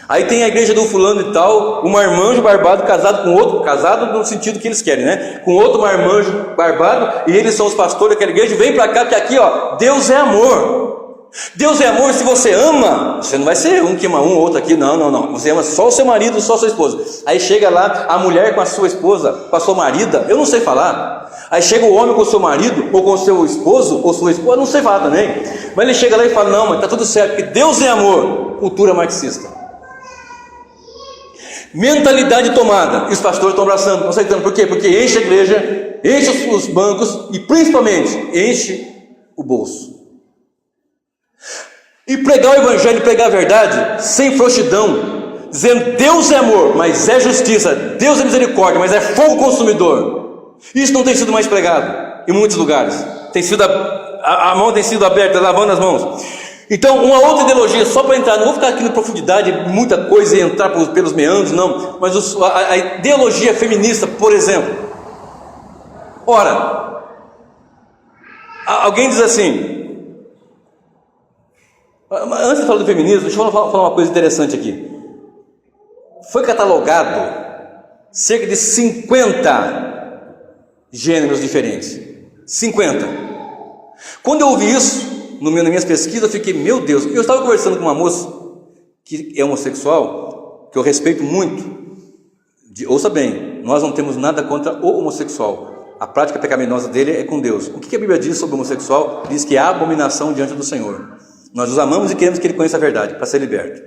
Aí tem a igreja do fulano de tal, um marmanjo barbado casado com outro, casado no sentido que eles querem, né? Com outro marmanjo barbado, e eles são os pastores daquela igreja. Vem para cá, porque aqui, ó, Deus é amor. Deus é amor. Se você ama, você não vai ser um que ama um, outro aqui, não. Você ama só o seu marido, só a sua esposa. Aí chega lá a mulher com a sua esposa, com a sua marida, eu não sei falar. Aí chega o homem com o seu marido, ou com o seu esposo, ou sua esposa, eu não sei falar também. Mas ele chega lá e fala, não, mas tá tudo certo, porque Deus é amor. Cultura marxista. Mentalidade tomada, e os pastores estão abraçando, estão aceitando. Por quê? Porque enche a igreja, enche os bancos e principalmente enche o bolso. E pregar o evangelho, pregar a verdade sem frouxidão, dizendo Deus é amor, mas é justiça, Deus é misericórdia, mas é fogo consumidor. Isso não tem sido mais pregado em muitos lugares. Tem sido a mão tem sido aberta, lavando as mãos. Então, uma outra ideologia, só para entrar, não vou ficar aqui na profundidade, muita coisa e entrar pelos meandros, não, mas a ideologia feminista, por exemplo. Ora, alguém diz assim, antes de falar do feminismo, deixa eu falar uma coisa interessante aqui. Foi catalogado cerca de 50 gêneros diferentes. 50. Quando eu ouvi isso, nas minhas pesquisas, eu fiquei, meu Deus, eu estava conversando com uma moça que é homossexual, que eu respeito muito. Ouça bem, nós não temos nada contra o homossexual. A prática pecaminosa dele é com Deus. O que a Bíblia diz sobre o homossexual? Diz que há abominação diante do Senhor. Nós os amamos e queremos que ele conheça a verdade, para ser liberto.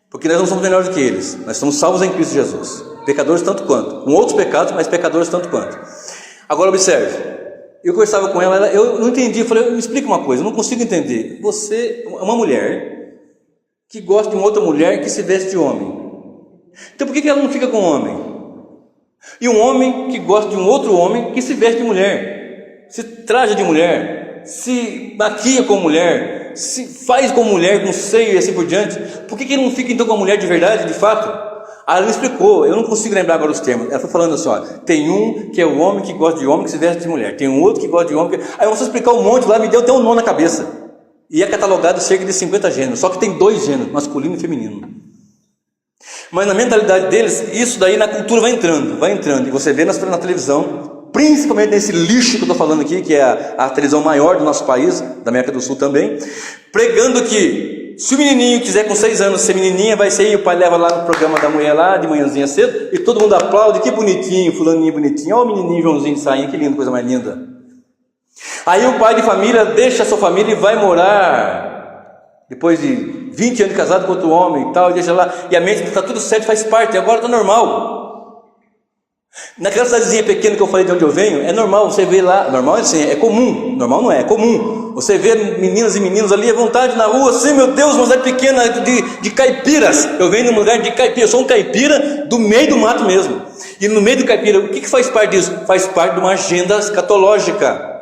Porque nós não somos melhores do que eles. Nós somos salvos em Cristo Jesus. Pecadores tanto quanto. Com outros pecados, mas pecadores tanto quanto. Agora observe. eu conversava com ela, eu não entendi, eu falei, me explica uma coisa, eu não consigo entender. Você é uma mulher que gosta de uma outra mulher que se veste de homem. Então por que ela não fica com homem? E um homem que gosta de um outro homem que se veste de mulher, se traja de mulher, se maquia como mulher, se faz como mulher, com seio e assim por diante. Por que ele não fica então com a mulher de verdade, de fato? Ela me explicou, eu não consigo lembrar agora os termos. Ela foi falando assim, ó, tem um que é o homem que gosta de homem que se veste de mulher, tem um outro que gosta de homem que... Aí eu vou explicar um monte lá, me deu até um nó na cabeça. E é catalogado cerca de 50 gêneros, só que tem 2 gêneros, masculino e feminino. Mas na mentalidade deles, isso daí na cultura vai entrando, e você vê na televisão, principalmente nesse lixo que eu estou falando aqui, que é a televisão maior do nosso país, da América do Sul também, pregando que se o menininho quiser com 6 anos ser menininha, vai ser, e o pai leva lá no programa da mulher lá, de manhãzinha cedo, e todo mundo aplaude, que bonitinho, fulaninho bonitinho, olha o menininho Joãozinho de sainha, que lindo, coisa mais linda. Aí o pai de família deixa a sua família e vai morar, depois de 20 anos de casado com outro homem e tal, e deixa lá, e a mente está tudo certo, faz parte, agora está normal. Naquela cidadezinha pequena que eu falei de onde eu venho, é normal, você vê lá, normal assim, é comum, normal não é comum, você vê meninas e meninos ali à vontade na rua, assim, meu Deus, uma cidade pequena de caipiras, eu venho num lugar de caipira, eu sou um caipira do meio do mato mesmo, e no meio do caipira, o que faz parte disso? Faz parte de uma agenda escatológica,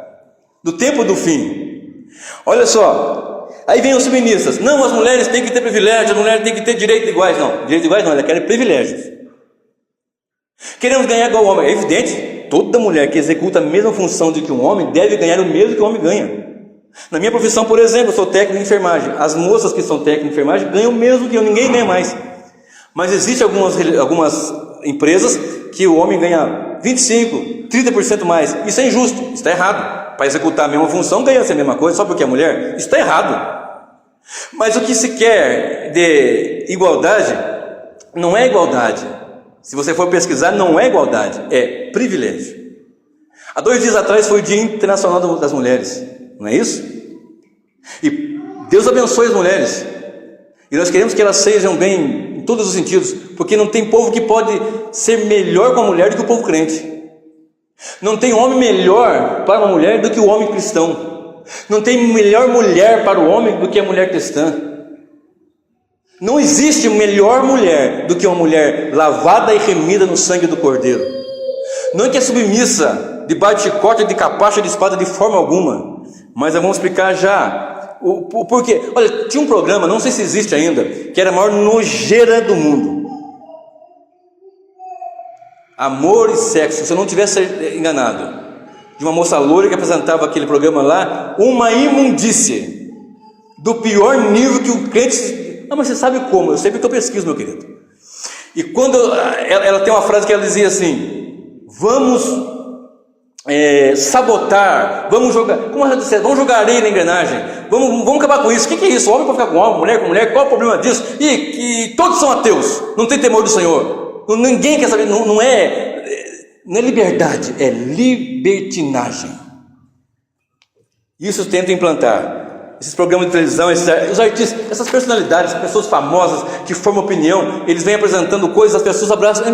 do tempo do fim. Olha só, aí vem os feministas, não, as mulheres têm que ter privilégios, as mulheres têm que ter direitos iguais, não, direitos iguais não, elas querem privilégios. Queremos ganhar igual o homem, é evidente, toda mulher que executa a mesma função de que um homem deve ganhar o mesmo que o homem ganha. Na minha profissão, por exemplo, eu sou técnico de enfermagem, as moças que são técnicas de enfermagem ganham o mesmo que eu, ninguém ganha mais. Mas existem algumas empresas que o homem ganha 25%, 30% mais, isso é injusto, isso está errado. Para executar a mesma função, ganha-se a mesma coisa, só porque é mulher, isso está errado. Mas o que se quer de igualdade, não é igualdade. Se você for pesquisar, não é igualdade, é privilégio. Há 2 dias atrás foi o Dia Internacional das Mulheres, não é isso? E Deus abençoe as mulheres, e nós queremos que elas sejam bem em todos os sentidos, porque não tem povo que pode ser melhor com a mulher do que o povo crente. Não tem homem melhor para uma mulher do que o homem cristão. Não tem melhor mulher para o homem do que a mulher cristã. Não existe melhor mulher do que uma mulher lavada e remida no sangue do Cordeiro. Não é que é submissa, debaixo de chicote, de capacha, de espada, de forma alguma. Mas vamos explicar já o porquê. Olha, tinha um programa, não sei se existe ainda, que era a maior nojeira do mundo. Amor e Sexo, se eu não tivesse enganado, de uma moça loira que apresentava aquele programa lá, uma imundície, do pior nível que o crente... mas você sabe como? Eu sei porque eu pesquiso, meu querido. E quando ela tem uma frase que ela dizia assim, vamos sabotar, vamos jogar, como ela disse, vamos jogar areia na engrenagem, vamos acabar com isso. O que é isso? Homem pode ficar com homem, mulher com mulher, qual é o problema disso? E todos são ateus, não tem temor do Senhor. Ninguém quer saber, não é liberdade, é libertinagem. Isso tenta implantar. Esses programas de televisão, os artistas, essas personalidades, pessoas famosas que formam opinião, eles vêm apresentando coisas, as pessoas abraçam, é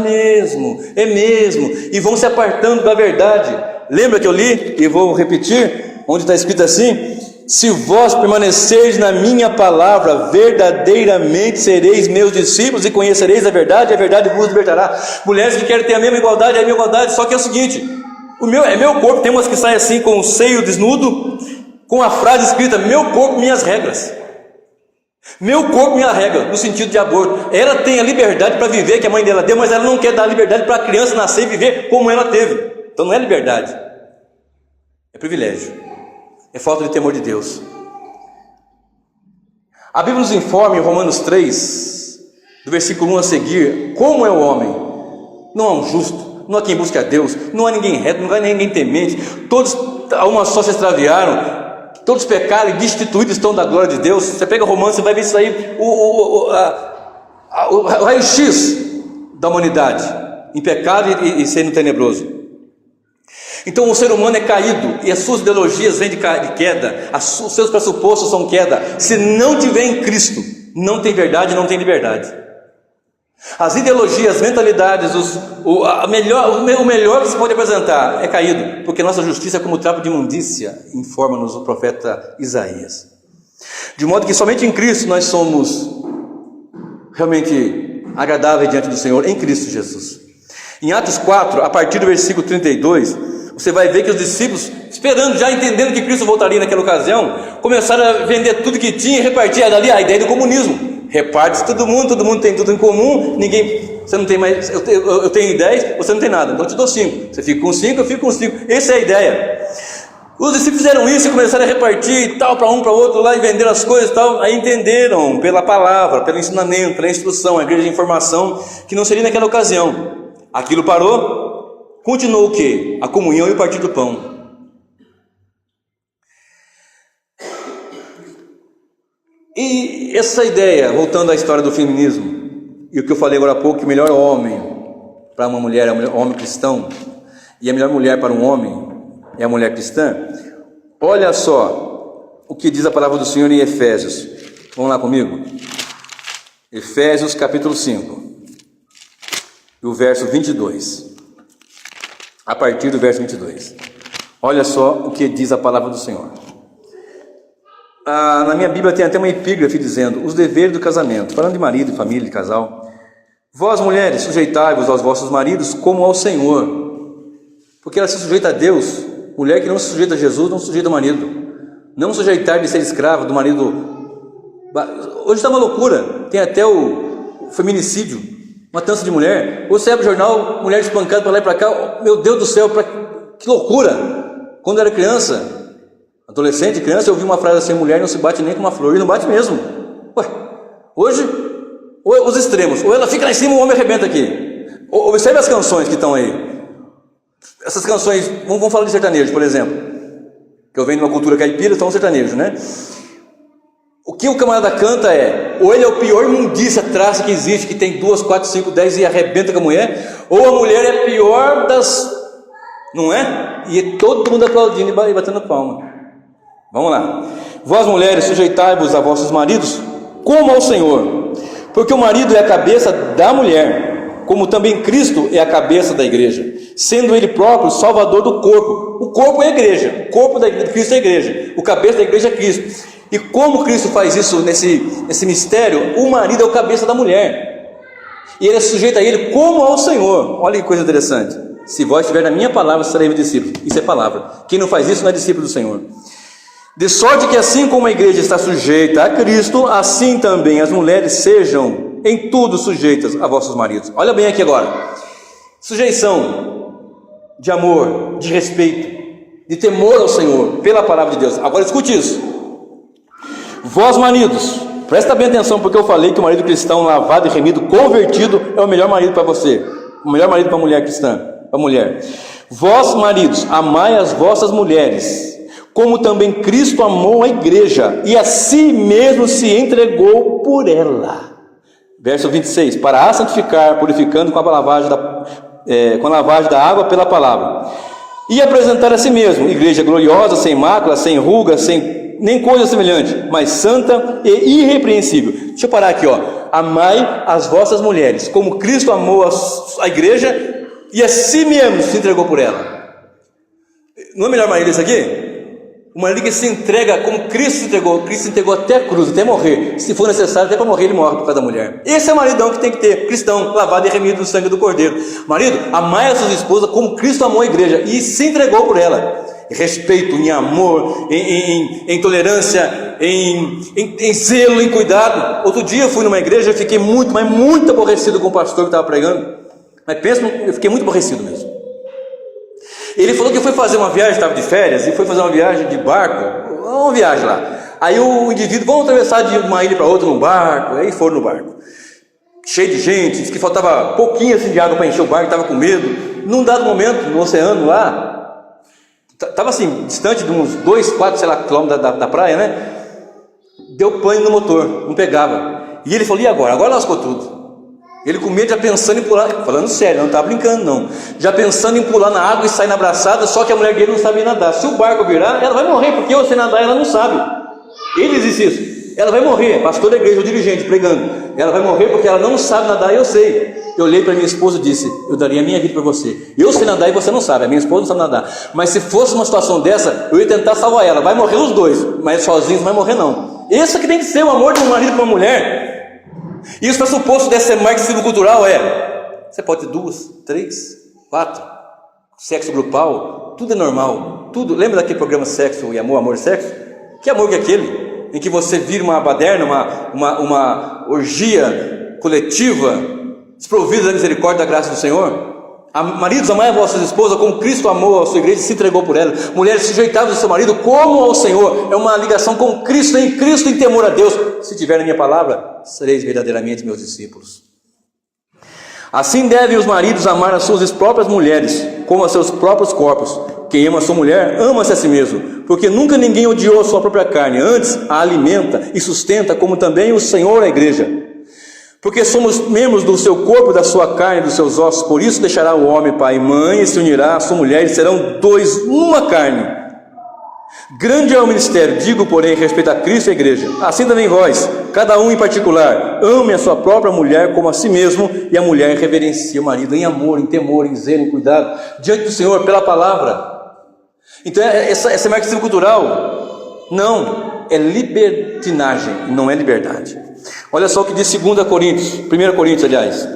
mesmo, e vão se apartando da verdade. Lembra que eu li, e vou repetir, onde está escrito assim, se vós permanecerdes na minha palavra, verdadeiramente sereis meus discípulos e conhecereis a verdade vos libertará. Mulheres que querem ter a mesma igualdade, é a minha igualdade, só que é o seguinte, é meu corpo, tem umas que saem assim com o seio desnudo, com a frase escrita, meu corpo, minhas regras. Meu corpo, minha regra, no sentido de aborto. Ela tem a liberdade para viver que a mãe dela deu, mas ela não quer dar a liberdade para a criança nascer e viver como ela teve. Então não é liberdade, é privilégio. É falta de temor de Deus. A Bíblia nos informa em Romanos 3, do versículo 1 a seguir, como é o homem. Não há um justo, não há quem busque a Deus, não há ninguém reto, não há ninguém temente. Todos a uma só se extraviaram, todos pecaram e destituídos estão da glória de Deus. Você pega Romanos, você vai ver isso aí, o raio-x da humanidade, em pecado e sendo tenebroso. Então o ser humano é caído, e as suas ideologias vêm de queda, os seus pressupostos são queda. Se não tiver em Cristo, não tem verdade, não tem liberdade. As ideologias, as mentalidades, o melhor que se pode apresentar é caído, porque nossa justiça é como trapo de imundícia, informa-nos o profeta Isaías. De modo que somente em Cristo nós somos realmente agradáveis diante do Senhor, em Cristo Jesus. Em Atos 4, a partir do versículo 32, você vai ver que os discípulos, esperando, já entendendo que Cristo voltaria naquela ocasião, começaram a vender tudo que tinha e repartir dali a ideia do comunismo. Reparte todo mundo tem tudo em comum, você não tem mais, eu tenho 10, você não tem nada, então eu te dou 5, você fica com 5, eu fico com 5, essa é a ideia. Os discípulos fizeram isso e começaram a repartir tal, para um, para outro lá, e venderam as coisas e tal, aí entenderam pela palavra, pelo ensinamento, pela instrução, a igreja de informação, que não seria naquela ocasião. Aquilo parou, continuou o quê? A comunhão e o partir do pão. E essa ideia, voltando à história do feminismo, e o que eu falei agora há pouco, que o melhor homem para uma mulher é o homem cristão, e a melhor mulher para um homem é a mulher cristã. Olha só o que diz a palavra do Senhor em Efésios. Vamos lá comigo? Efésios capítulo 5, e o verso 22. A partir do verso 22. Olha só o que diz a palavra do Senhor. Na minha Bíblia tem até uma epígrafe dizendo: os deveres do casamento, falando de marido, de família, de casal. Vós, mulheres, sujeitai-vos aos vossos maridos como ao Senhor, porque ela se sujeita a Deus. Mulher que não se sujeita a Jesus não se sujeita ao marido. Não sujeitar de ser escravo do marido. Hoje está uma loucura, tem até o feminicídio, matança de mulher. Você abre o jornal, mulher espancada para lá e para cá. Meu Deus do céu, que loucura! Quando eu era criança, adolescente, criança, eu ouvi uma frase assim: mulher não se bate nem com uma flor. E não bate mesmo. Ué, hoje, ou os extremos, ou ela fica lá em cima, o homem arrebenta aqui. Observe as canções que estão aí. Essas canções, vamos falar de sertanejo, por exemplo, que eu venho de uma cultura caipira, então sertanejo, né? O que o camarada canta é: ou ele é o pior imundícia, traça que existe, que tem 2, 4, 5, 10 e arrebenta com a mulher, ou a mulher é a pior das... Não é? E todo mundo aplaudindo e batendo palma. Vamos lá. Vós, mulheres, sujeitai-vos a vossos maridos como ao Senhor, porque o marido é a cabeça da mulher, como também Cristo é a cabeça da igreja, sendo ele próprio o salvador do corpo. O corpo é a igreja, o corpo de Cristo é a igreja, o cabeça da igreja é Cristo. E como Cristo faz isso nesse mistério? O marido é o cabeça da mulher, e ele é sujeito a ele como ao Senhor. Olha que coisa interessante: se vós estiver na minha palavra, sereis meus discípulos. Isso é palavra. Quem não faz isso não é discípulo do Senhor. De sorte que assim como a igreja está sujeita a Cristo, assim também as mulheres sejam em tudo sujeitas a vossos maridos. Olha bem aqui agora: sujeição de amor, de respeito, de temor ao Senhor, pela palavra de Deus. Agora escute isso. Vós, maridos, presta bem atenção, porque eu falei que o marido cristão lavado e remido, convertido, é o melhor marido para você, o melhor marido para a mulher cristã, para a mulher. Vós, maridos, amai as vossas mulheres, como também Cristo amou a igreja e a si mesmo se entregou por ela. Verso 26, para a santificar, purificando com a lavagem da água pela palavra, e apresentar a si mesmo igreja gloriosa, sem mácula, sem ruga, sem nem coisa semelhante, mas santa e irrepreensível. Deixa eu parar aqui, ó. Amai as vossas mulheres, como Cristo amou a igreja e a si mesmo se entregou por ela. Não é melhor marido isso aqui? O marido que se entrega como Cristo se entregou. Cristo se entregou até a cruz, até morrer. Se for necessário, até para morrer, ele morre por causa da mulher. Esse é o maridão que tem que ter, cristão, lavado e remido no sangue do Cordeiro. Marido, amai a sua esposa como Cristo amou a igreja e se entregou por ela. Em respeito, em amor, em tolerância, em zelo, em cuidado. Outro dia eu fui numa igreja e fiquei muito, mas muito aborrecido com o pastor que estava pregando. Mas pensa, eu fiquei muito aborrecido mesmo. Ele falou que foi fazer uma viagem, estava de férias, e foi fazer uma viagem de barco, uma viagem lá. Aí o indivíduo, vamos atravessar de uma ilha para outra num barco. Aí foram no barco, cheio de gente, disse que faltava pouquinho assim de água para encher o barco, estava com medo. Num dado momento, no oceano lá, estava assim, distante de uns 2, 4, sei lá, quilômetros da praia, né? Deu pane no motor, não pegava. E ele falou: e agora? Agora lascou tudo. Ele com medo, já pensando em pular, falando sério, não estava brincando não, já pensando em pular na água e sair na braçada, só que a mulher dele não sabia nadar. Se o barco virar, ela vai morrer, porque eu sei nadar, ela não sabe. Ele disse isso. disse: ela vai morrer, pastor da igreja, o dirigente, pregando, ela vai morrer porque ela não sabe nadar, e eu sei. Eu olhei para minha esposa e disse: eu daria a minha vida para você. Eu sei nadar e você não sabe, a minha esposa não sabe nadar. Mas se fosse uma situação dessa, eu ia tentar salvar ela. Vai morrer os dois, mas sozinhos não vai morrer não. Esse que tem que ser o amor de um marido para uma mulher. E isso pressuposto desse ser marxismo cultural você pode ter 2, 3, 4, sexo grupal, tudo é normal, tudo. Lembra daquele programa Sexo e Amor, Amor e Sexo? Que amor que é aquele? Em que você vira uma baderna, uma orgia coletiva, desprovida da misericórdia e da graça do Senhor? Maridos, amai a vossas esposas como Cristo amou a sua igreja e se entregou por ela. Mulheres, sujeitadas ao seu marido como ao Senhor. É uma ligação com Cristo, em Cristo, em temor a Deus. Se tiver na minha palavra, sereis verdadeiramente meus discípulos. Assim devem os maridos amar as suas próprias mulheres como a seus próprios corpos. Quem ama a sua mulher, ama-se a si mesmo, porque nunca ninguém odiou a sua própria carne, antes a alimenta e sustenta, como também o Senhor a igreja. Porque somos membros do seu corpo, da sua carne e dos seus ossos. Por isso deixará o homem pai e mãe, e se unirá à sua mulher, e serão dois uma carne. Grande é o ministério, digo, porém, respeito a Cristo e a igreja. Assim também vós, cada um em particular, ame a sua própria mulher como a si mesmo, e a mulher reverencia o marido em amor, em temor, em zelo, em cuidado, diante do Senhor, pela palavra. Então, essa marxismo cultural, não, é libertinagem, não é liberdade. Olha só o que diz 2 Coríntios, 1 Coríntios, aliás.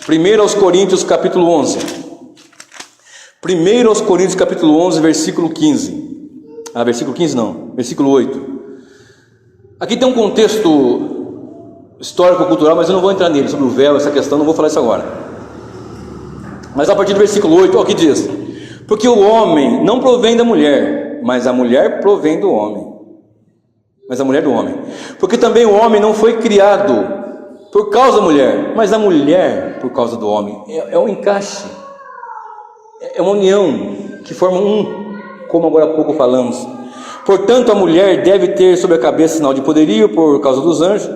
1 aos Coríntios, capítulo 11. 1 aos Coríntios, capítulo 11, versículo 15. Versículo 15 não, versículo 8. Aqui tem um contexto histórico-cultural, mas eu não vou entrar nele, sobre o véu, essa questão, não vou falar isso agora. Mas a partir do versículo 8, olha o que diz: porque o homem não provém da mulher, mas a mulher provém do homem. Mas a mulher do homem. Porque também o homem não foi criado por causa da mulher, mas a mulher por causa do homem. É um encaixe, é uma união que forma como agora há pouco falamos. Portanto, a mulher deve ter sobre a cabeça sinal de poderio por causa dos anjos.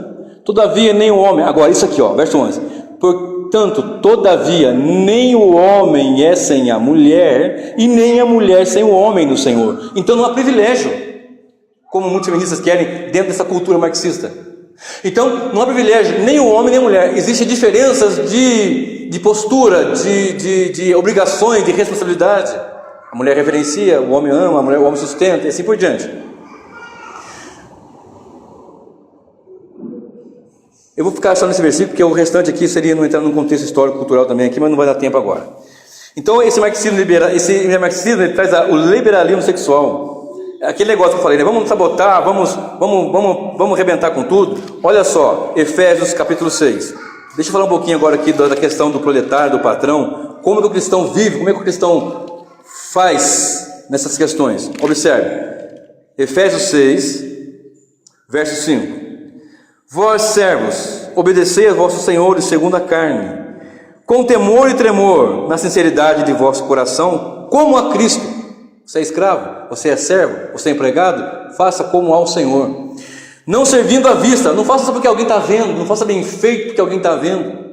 Todavia, nem o homem. Agora, isso aqui, verso 11. Portanto, todavia, nem o homem é sem a mulher, e nem a mulher sem o homem no Senhor. Então, não há privilégio, como muitos feministas querem, dentro dessa cultura marxista. Então, não há privilégio, nem o homem nem a mulher. Existem diferenças de postura, de obrigações, de responsabilidade. A mulher reverencia, o homem ama, o homem sustenta, e assim por diante. Eu vou ficar só nesse versículo, porque o restante aqui seria não entrar num contexto histórico-cultural também aqui, mas não vai dar tempo agora. Então, esse marxismo ele traz o liberalismo sexual. Aquele negócio que eu falei, né? Vamos sabotar, vamos arrebentar com tudo. Olha só, Efésios capítulo 6. Deixa eu falar um pouquinho agora aqui da questão do proletário, do patrão. Como é que o cristão vive, como é que o cristão faz nessas questões. Observe, Efésios 6, verso 5. Vós, servos, obedecei a vossos senhores segundo a carne, com temor e tremor, na sinceridade de vosso coração, como a Cristo. Você é escravo, você é servo, você é empregado, faça como ao Senhor. Não servindo à vista, não faça só porque alguém está vendo, não faça bem feito porque alguém está vendo.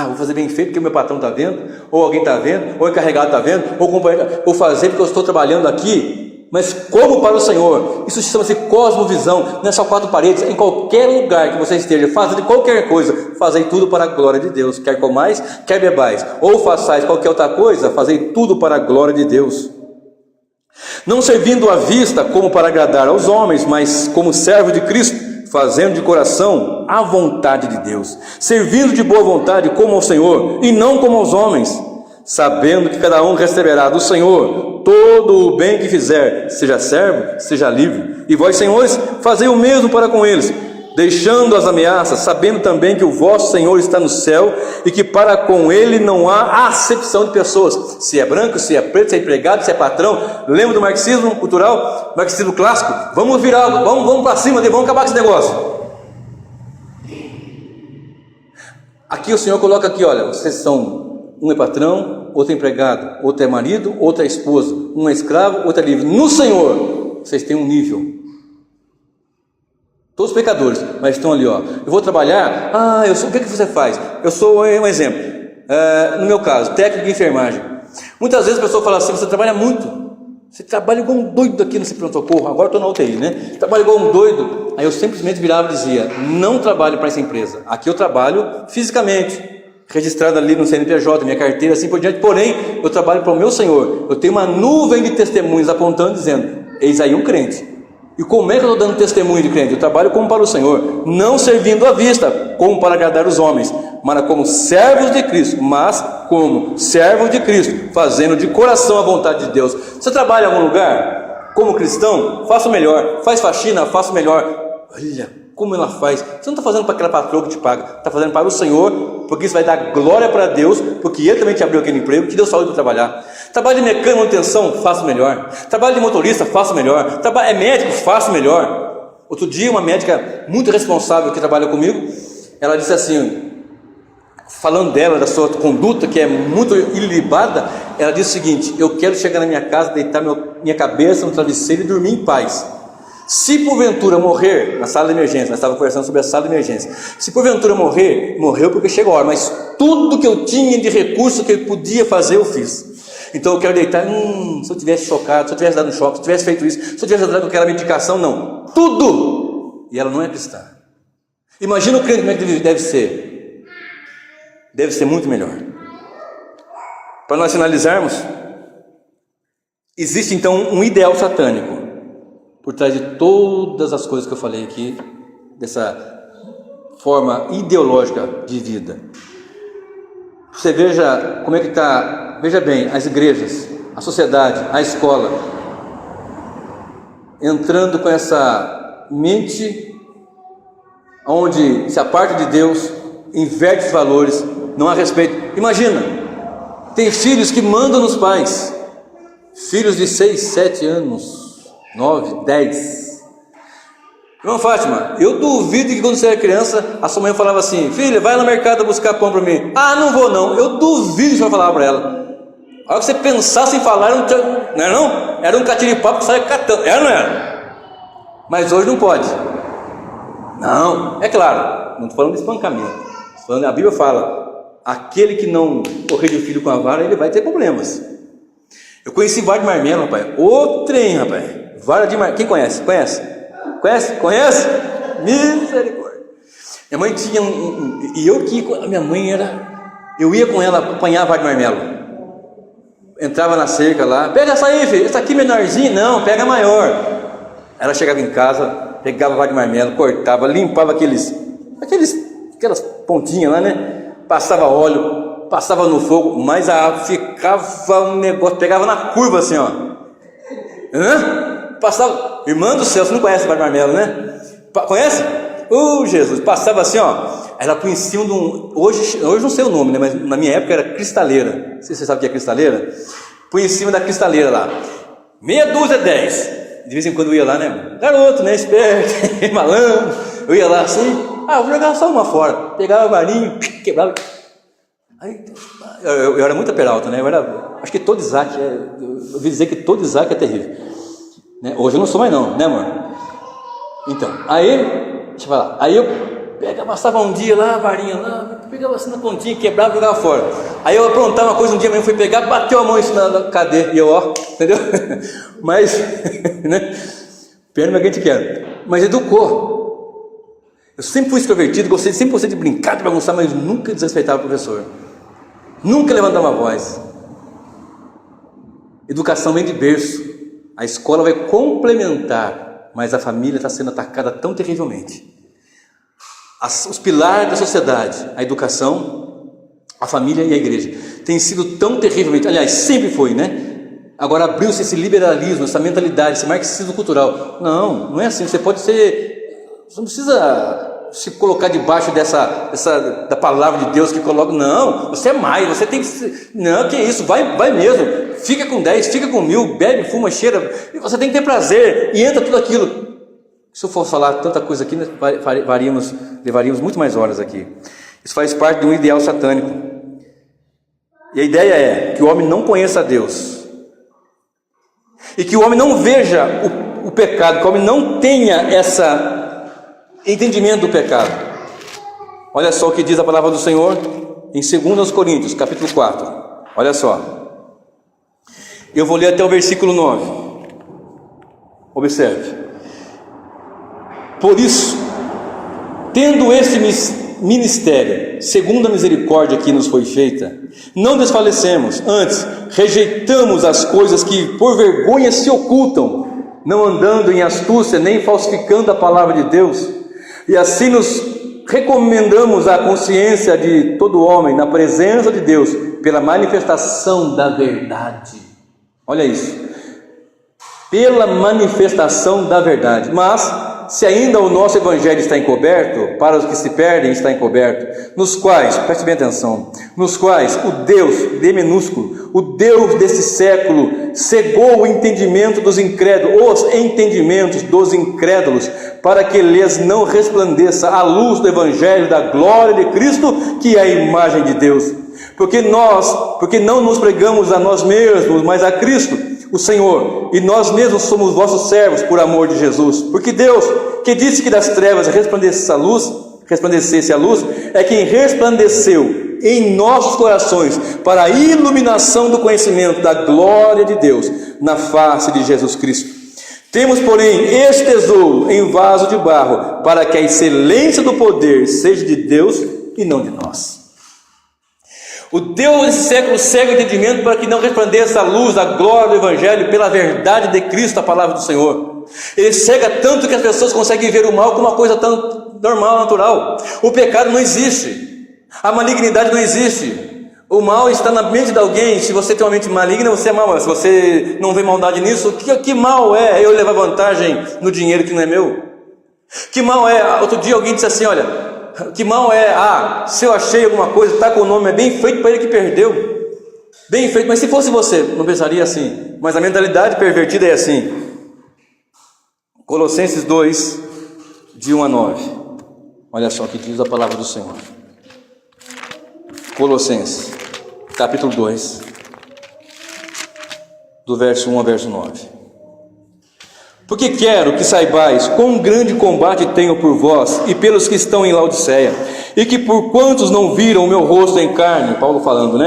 Vou fazer bem feito porque o meu patrão está vendo, ou alguém está vendo, ou o encarregado está vendo, ou o companheiro, ou fazer porque eu estou trabalhando aqui, mas como para o Senhor. Isso chama-se cosmovisão, não é só 4 paredes, em qualquer lugar que você esteja, fazendo qualquer coisa, fazei tudo para a glória de Deus, quer comais, quer bebais, ou façais qualquer outra coisa, fazei tudo para a glória de Deus. Não servindo à vista como para agradar aos homens, mas como servo de Cristo, fazendo de coração a vontade de Deus, servindo de boa vontade como ao Senhor, e não como aos homens, sabendo que cada um receberá do Senhor todo o bem que fizer, seja servo, seja livre. E vós, senhores, fazei o mesmo para com eles, deixando as ameaças, sabendo também que o vosso Senhor está no céu, e que para com ele não há acepção de pessoas, se é branco, se é preto, se é empregado, se é patrão. Lembra do marxismo cultural, marxismo clássico? Vamos virar, vamos para cima, vamos acabar com esse negócio. Aqui o Senhor coloca aqui, olha, vocês são, um é patrão, outro é empregado, outro é marido, outro é esposa, um é escravo, outro é livre. No Senhor, vocês têm um nível. Todos pecadores, mas estão ali, eu vou trabalhar, o que você faz? Eu sou um exemplo, no meu caso, técnico de enfermagem. Muitas vezes a pessoa fala assim: você trabalha muito, você trabalha igual um doido aqui nesse pronto-socorro. Agora eu estou na UTI, né? Trabalha igual um doido, Aí eu simplesmente virava e dizia: não trabalho para essa empresa, aqui eu trabalho fisicamente, registrado ali no CNPJ, minha carteira, assim por diante, porém, eu trabalho para o meu Senhor. Eu tenho uma nuvem de testemunhos apontando, dizendo: eis aí um crente. E como é que eu estou dando testemunho de crente? Eu trabalho como para o Senhor, não servindo à vista, como para agradar os homens, mas como servos de Cristo, fazendo de coração a vontade de Deus. Você trabalha em algum lugar, como cristão, faça o melhor. Faz faxina, faça o melhor. Olha como ela faz. Você não está fazendo para aquela patroa que te paga, está fazendo para o Senhor, porque isso vai dar glória para Deus, porque Ele também te abriu aquele emprego, te deu saúde para trabalhar. Trabalho de mecânico, manutenção, faça o melhor. Trabalho de motorista, faça o melhor. É médico, faça o melhor. Outro dia, uma médica muito responsável que trabalha comigo, ela disse assim, falando dela, da sua conduta, que é muito ilibada, ela disse o seguinte: eu quero chegar na minha casa, deitar minha cabeça no travesseiro e dormir em paz. Se porventura morrer na sala de emergência, nós estávamos conversando sobre a sala de emergência, se porventura morrer, morreu porque chegou a hora, mas tudo que eu tinha de recurso que eu podia fazer, eu fiz. Então eu quero deitar, se eu tivesse chocado, se eu tivesse dado um choque, se eu tivesse feito isso, se eu tivesse dado aquela medicação, não, tudo. E ela não é cristã. Imagina o crente como é que deve ser. Deve ser muito melhor. Para nós finalizarmos, existe então um ideal satânico por trás de todas as coisas que eu falei aqui, dessa forma ideológica de vida. Você veja como é que está, veja bem, as igrejas, a sociedade, a escola, entrando com essa mente onde se aparta de Deus, inverte os valores, não há respeito. Imagina, tem filhos que mandam nos pais, filhos de 6, 7 anos, 9, 10. Irmã Fátima, eu duvido que quando você era criança, a sua mãe falava assim: filha, vai no mercado buscar pão para mim. Ah, não vou não. Eu duvido que você falava para ela. A hora que você pensasse em falar, não era não? Era um catiripapo que saia catando. Era ou não era? Mas hoje não pode. Não, é claro, não estou falando de espancamento. A Bíblia fala: aquele que não corrige o filho com a vara, ele vai ter problemas. Eu conheci vara de marmelo, rapaz. Ô trem, rapaz. Vara de marmelo. Quem conhece? Conhece? Misericórdia. Minha mãe tinha e eu que a minha mãe era, eu ia com ela apanhar a vara de marmelo. Entrava na cerca lá, pega essa aí, filho. Essa aqui menorzinha, não, pega a maior. Ela chegava em casa, pegava a vara de marmelo, cortava, limpava aquelas pontinhas lá, né? Passava óleo, passava no fogo, mas ficava um negócio, pegava na curva assim, ó. Passava, irmã do céu, você não conhece a vara de marmelo, né? Conhece? Jesus, passava assim, ó. Ela põe em cima de hoje não sei o nome, né? Mas na minha época era cristaleira. Não sei se você sabe o que é cristaleira. Põe em cima da cristaleira lá. Meia dúzia, 10. De vez em quando eu ia lá, né? Garoto, né? Esperto, malandro. Eu ia lá assim, vou jogar só uma fora. Pegava o varinho, quebrava. Aí, eu era muito Peralta, né? Acho que todo Isaac, eu ouvi dizer que todo Isaac é terrível. Né? Hoje eu não sou mais não, né, amor? Então, deixa eu falar. Aí eu passava um dia lá, a varinha lá, pegava assim na pontinha, quebrava e jogava fora. Aí eu aprontava uma coisa, um dia mesmo fui pegar, bateu a mão isso na cadeira, e eu, entendeu? Mas, né? Pena que a gente quer. Mas educou. Eu sempre fui extrovertido, sempre gostei de brincar, de bagunçar, mas nunca desrespeitava o professor. Nunca levantava a voz. Educação vem de berço. A escola vai complementar, mas a família está sendo atacada tão terrivelmente. Os pilares da sociedade, a educação, a família e a igreja, tem sido tão terrivelmente, aliás, sempre foi, né? Agora abriu-se esse liberalismo, essa mentalidade, esse marxismo cultural. Não é assim. Você não precisa se colocar debaixo da palavra de Deus que coloca. Não, você é mais, você tem que. Não, que isso, vai mesmo. Fica com 10, fica com 1000, bebe, fuma, cheira. Você tem que ter prazer e entra tudo aquilo. Se eu fosse falar tanta coisa aqui, nós levaríamos muito mais horas aqui. Isso faz parte de um ideal satânico. E a ideia é que o homem não conheça a Deus. E que o homem não veja o pecado, que o homem não tenha esse entendimento do pecado. Olha só o que diz a palavra do Senhor em 2 Coríntios, capítulo 4. Olha só. Eu vou ler até o versículo 9. Observe. Por isso, tendo este ministério, segundo a misericórdia que nos foi feita, não desfalecemos, antes rejeitamos as coisas que por vergonha se ocultam, não andando em astúcia, nem falsificando a palavra de Deus, e assim nos recomendamos à consciência de todo homem, na presença de Deus, pela manifestação da verdade. Olha isso, pela manifestação da verdade. Mas se ainda o nosso evangelho está encoberto, para os que se perdem está encoberto, nos quais, preste bem atenção, nos quais o Deus, D minúsculo, o Deus desse século, cegou o entendimento dos incrédulos, os entendimentos dos incrédulos, para que lhes não resplandeça a luz do evangelho da glória de Cristo, que é a imagem de Deus. Porque não nos pregamos a nós mesmos, mas a Cristo, o Senhor, e nós mesmos somos vossos servos por amor de Jesus. Porque Deus, que disse que das trevas resplandecesse a luz, é quem resplandeceu em nossos corações para a iluminação do conhecimento da glória de Deus na face de Jesus Cristo. Temos, porém, este tesouro em vaso de barro, para que a excelência do poder seja de Deus e não de nós. O Deus desse século cega o entendimento para que não resplandeça a luz da glória do Evangelho pela verdade de Cristo, a palavra do Senhor. Ele cega tanto que as pessoas conseguem ver o mal como uma coisa tão normal, natural. O pecado não existe, a malignidade não existe. O mal está na mente de alguém. Se você tem uma mente maligna, você é mau. Se você não vê maldade nisso, que mal é eu levar vantagem no dinheiro que não é meu? Que mal é? Outro dia alguém disse assim, olha, que mal é, se eu achei alguma coisa, está com o nome, é bem feito para ele que perdeu. Bem feito, mas se fosse você, não pensaria assim? Mas a mentalidade pervertida é assim. Colossenses 2, de 1 a 9. Olha só o que diz a palavra do Senhor. Colossenses, capítulo 2, do verso 1 ao verso 9. Porque quero que saibais quão grande combate tenho por vós e pelos que estão em Laodiceia, e que por quantos não viram o meu rosto em carne, Paulo falando,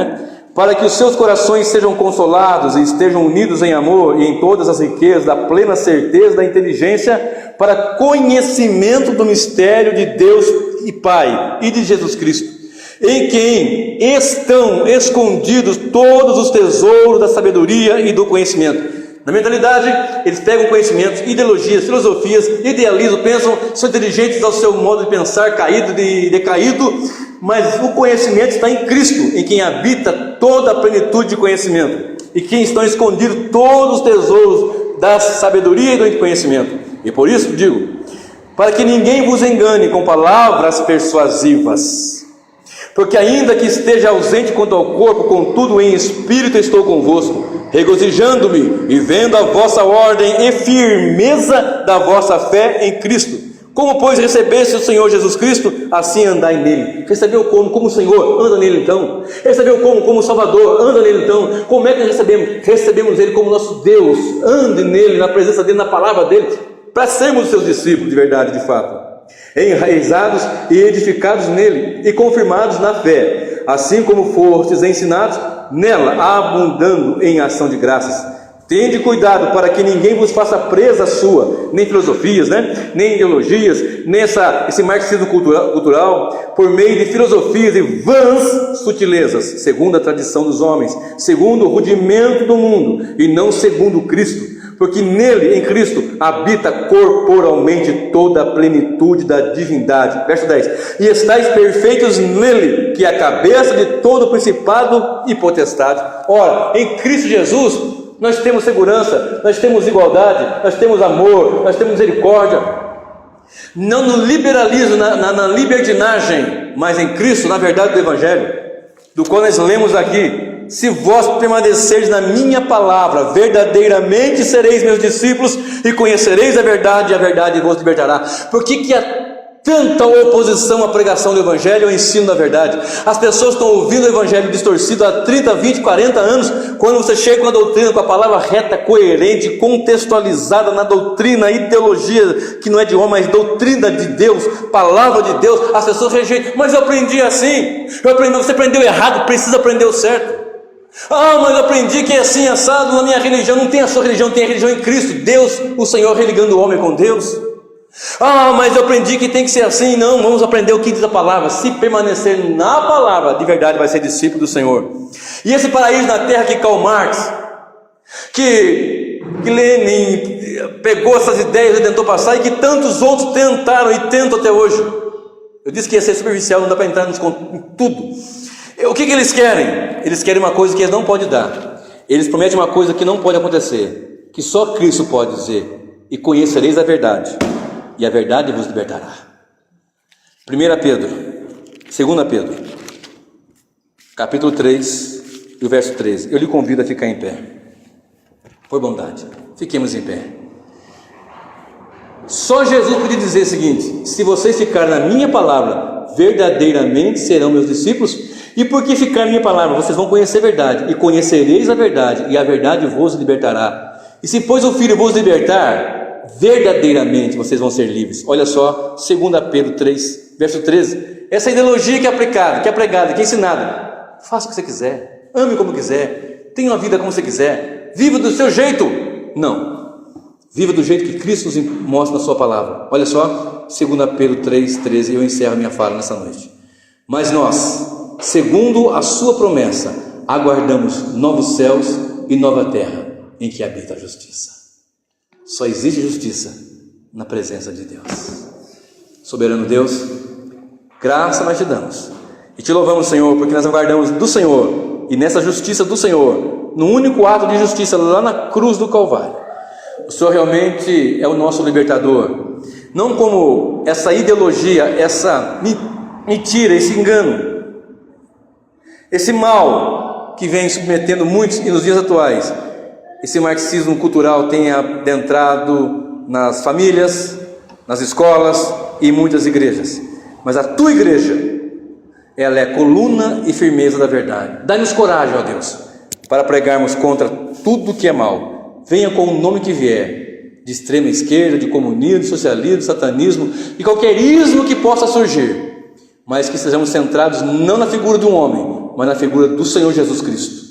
para que os seus corações sejam consolados e estejam unidos em amor e em todas as riquezas da plena certeza da inteligência, para conhecimento do mistério de Deus e Pai e de Jesus Cristo, em quem estão escondidos todos os tesouros da sabedoria e do conhecimento. Na mentalidade, eles pegam conhecimentos, ideologias, filosofias, idealizam, pensam, são inteligentes ao seu modo de pensar, caído e decaído, mas o conhecimento está em Cristo, em quem habita toda a plenitude de conhecimento, e quem estão escondidos todos os tesouros da sabedoria e do conhecimento. E por isso digo, para que ninguém vos engane com palavras persuasivas, porque ainda que esteja ausente quanto ao corpo, contudo em espírito estou convosco, regozijando-me e vendo a vossa ordem e firmeza da vossa fé em Cristo. Como, pois, recebeste o Senhor Jesus Cristo, assim andai nele. Recebeu como? Como o Senhor, anda nele então. Recebeu como? Como o Salvador, anda nele então. Como é que recebemos? Recebemos ele como nosso Deus, ande nele, na presença dele, na palavra dele, para sermos seus discípulos de verdade, de fato, enraizados e edificados nele e confirmados na fé, assim como fostes ensinados nela, abundando em ação de graças. Tende cuidado para que ninguém vos faça presa sua, nem filosofias, nem ideologias, nem esse marxismo cultural, por meio de filosofias e vãs sutilezas, segundo a tradição dos homens, segundo o rudimento do mundo, e não segundo Cristo, porque nele, em Cristo, habita corporalmente toda a plenitude da divindade. Verso 10. E estáis perfeitos nele, que é a cabeça de todo principado e potestade. Ora, em Cristo Jesus, nós temos segurança, nós temos igualdade, nós temos amor, nós temos misericórdia. Não no liberalismo, na libertinagem, mas em Cristo, na verdade do Evangelho, do qual nós lemos aqui. Se vós permanecerdes na minha palavra, verdadeiramente sereis meus discípulos e conhecereis a verdade vos libertará. Por que há tanta oposição à pregação do Evangelho, ao ensino da verdade? As pessoas estão ouvindo o Evangelho distorcido há 30, 20, 40 anos. Quando você chega com a doutrina, com a palavra reta, coerente, contextualizada na doutrina, ideologia que não é de homem, mas doutrina de Deus, palavra de Deus, as pessoas rejeitam. Mas eu aprendi assim. Você aprendeu errado, precisa aprender o certo. Mas eu aprendi que é assim, assado na minha religião. Não tem a sua religião, tem a religião em Cristo. Deus, o Senhor, religando o homem com Deus. Ah, mas eu aprendi que tem que ser assim. Não, vamos aprender o que diz a palavra. Se permanecer na palavra, de verdade vai ser discípulo do Senhor. E esse paraíso na terra que Karl Marx, que Lenin pegou essas ideias e tentou passar, e que tantos outros tentaram e tentam até hoje. Eu disse que ia ser superficial, não dá para entrar em tudo. O que eles querem? Eles querem uma coisa que eles não podem dar. Eles prometem uma coisa que não pode acontecer, que só Cristo pode dizer: e conhecereis a verdade, e a verdade vos libertará. 1 Pedro, 2 Pedro, capítulo 3, e o verso 13. Eu lhe convido a ficar em pé. Por bondade, fiquemos em pé. Só Jesus podia dizer o seguinte: se vocês ficarem na minha palavra, verdadeiramente serão meus discípulos. E porque ficar na minha palavra, vocês vão conhecer a verdade, e conhecereis a verdade, e a verdade vos libertará. E se pois o Filho vos libertar, verdadeiramente vocês vão ser livres. Olha só, 2 Pedro 3, verso 13. Essa ideologia que é aplicada, que é pregada, que é ensinada: faça o que você quiser, ame como quiser, tenha uma vida como você quiser, viva do seu jeito. Não, viva do jeito que Cristo nos mostra na sua palavra. Olha só, 2 Pedro 3, 13. Eu encerro minha fala nessa noite. Mas nós, segundo a sua promessa, aguardamos novos céus e nova terra, em que habita a justiça. Só existe justiça na presença de Deus. Soberano Deus, graça nós te damos e te louvamos, Senhor, porque nós aguardamos do Senhor, e nessa justiça do Senhor, no único ato de justiça lá na cruz do Calvário, o Senhor realmente é o nosso libertador. Não como essa ideologia, essa mentira, esse engano, esse mal que vem submetendo muitos, e nos dias atuais, esse marxismo cultural tem adentrado nas famílias, nas escolas e em muitas igrejas. Mas a tua igreja, ela é coluna e firmeza da verdade. Dá-nos coragem, ó Deus, para pregarmos contra tudo que é mal. Venha com o nome que vier, de extrema esquerda, de comunismo, de socialismo, de satanismo, de qualquer ismo que possa surgir, mas que sejamos centrados não na figura de um homem, mas na figura do Senhor Jesus Cristo.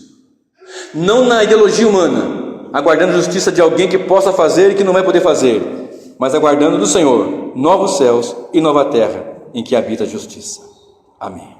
Não na ideologia humana, aguardando a justiça de alguém que possa fazer e que não vai poder fazer, mas aguardando do Senhor novos céus e nova terra, em que habita a justiça. Amém.